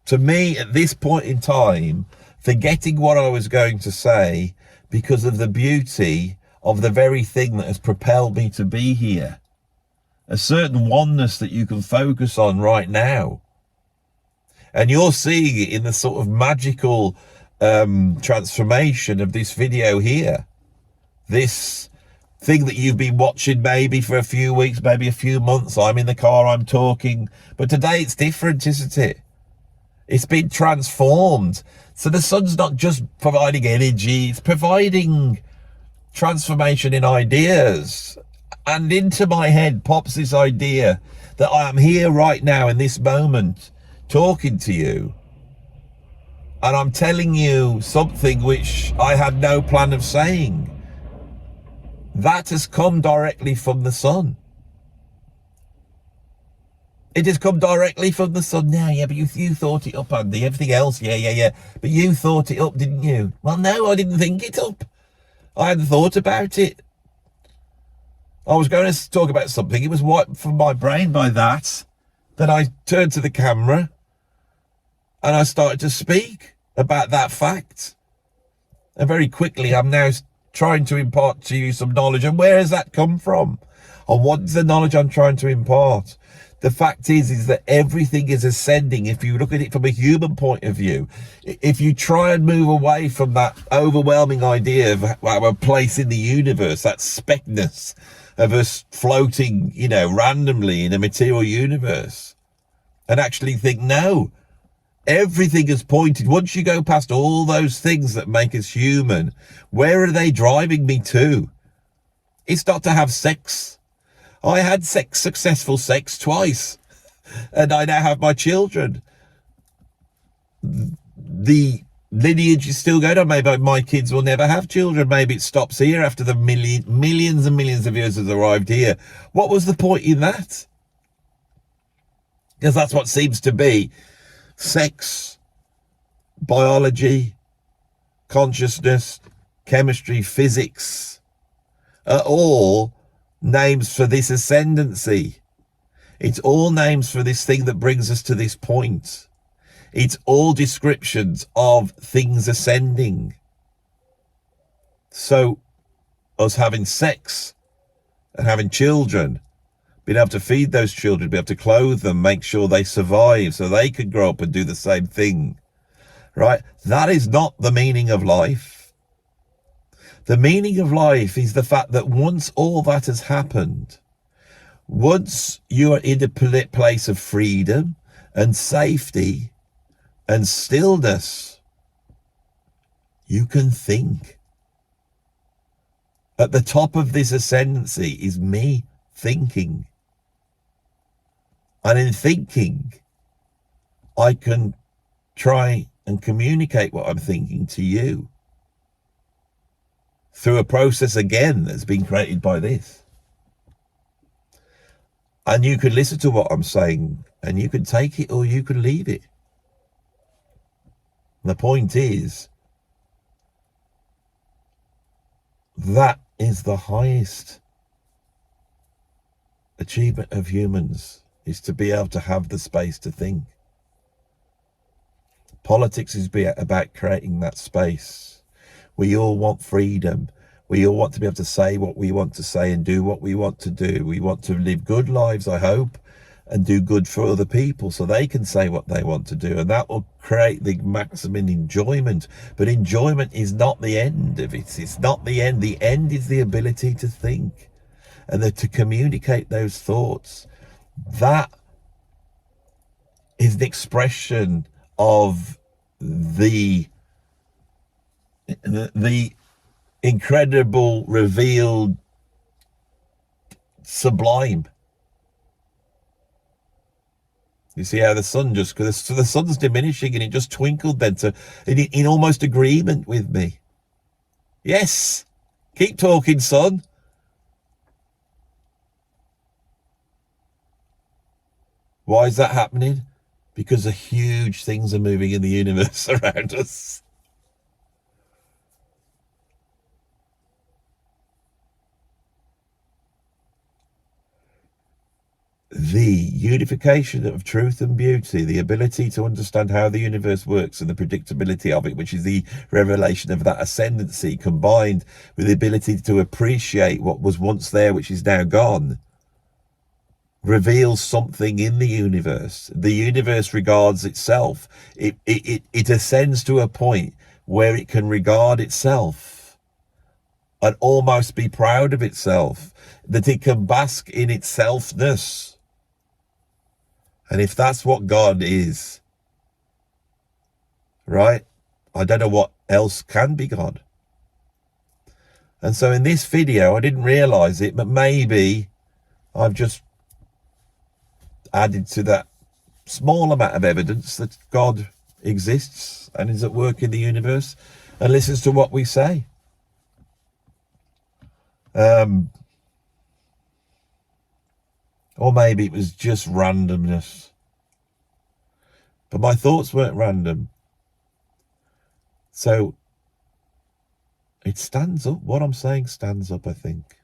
To me, at this point in time, forgetting what I was going to say because of the beauty of the very thing that has propelled me to be here. A certain oneness that you can focus on right now. And you're seeing it in the sort of magical transformation of this video here. This thing that you've been watching maybe for a few weeks, maybe a few months. I'm in the car, I'm talking. But today it's different, isn't it? It's been transformed. So the sun's not just providing energy, it's providing transformation in ideas. And into my head pops this idea that I am here right now in this moment talking to you. And I'm telling you something which I had no plan of saying. That has come directly from the sun. It has come directly from the sun now. Yeah, but you thought it up, Andy. Everything else, yeah. But you thought it up, didn't you? Well, no, I didn't think it up. I hadn't thought about it. I was going to talk about something. It was wiped from my brain by that. Then I turned to the camera and I started to speak about that fact. And very quickly, I'm now trying to impart to you some knowledge. And where has that come from? And what's the knowledge I'm trying to impart? The fact is that everything is ascending. If you look at it from a human point of view, if you try and move away from that overwhelming idea of our place in the universe, that speckness of us floating, randomly in a material universe, and actually think, no, everything is pointed. Once you go past all those things that make us human, where are they driving me to? It's not to have sex. I had successful sex twice, and I now have my children. The lineage is still going on. Maybe my kids will never have children. Maybe it stops here after the millions and millions of years has arrived here. What was the point in that? Because that's what seems to be sex, biology, consciousness, chemistry, physics are all names for this ascendancy. It's all names for this thing that brings us to this point. It's all descriptions of things ascending. So us having sex and having children, being able to feed those children, be able to clothe them, make sure they survive so they could grow up and do the same thing, right? That is not the meaning of life. The meaning of life is the fact that once all that has happened, once you are in a place of freedom and safety and stillness, you can think. At the top of this ascendancy is me thinking. And in thinking, I can try and communicate what I'm thinking to you through a process, again, that's been created by this. And you can listen to what I'm saying, and you can take it or you can leave it. The point is, that is the highest achievement of humans, is to be able to have the space to think. Politics is about creating that space. We all want freedom. We all want to be able to say what we want to say and do what we want to do. We want to live good lives, I hope, and do good for other people so they can say what they want to do. And that will create the maximum enjoyment. But enjoyment is not the end of it. It's not the end. The end is the ability to think and to communicate those thoughts. That is the expression of the incredible, revealed, sublime. You see how the sun just, because the sun's diminishing, and it just twinkled then in almost agreement with me. Yes, keep talking, sun. Why is that happening? Because the huge things are moving in the universe around us. The unification of truth and beauty, the ability to understand how the universe works and the predictability of it, which is the revelation of that ascendancy, combined with the ability to appreciate what was once there, which is now gone, reveals something in the universe. The universe regards itself. It ascends to a point where it can regard itself and almost be proud of itself, that it can bask in its selfness. And if that's what God is, right, I don't know what else can be God. And so in this video, I didn't realize it, but maybe I've just added to that small amount of evidence that God exists and is at work in the universe and listens to what we say. Or maybe it was just randomness. But my thoughts weren't random. So it stands up. What I'm saying stands up, I think.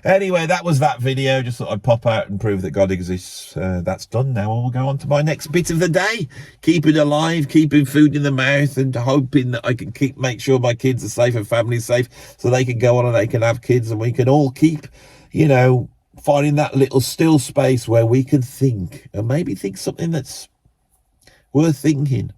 Anyway, that was that video. Just thought I'd pop out and prove that God exists. That's done now. We'll go on to my next bit of the day. Keeping alive, keeping food in the mouth, and hoping that I can make sure my kids are safe and family's safe, so they can go on and they can have kids, and we can all keep, finding that little still space where we can think, and maybe think something that's worth thinking.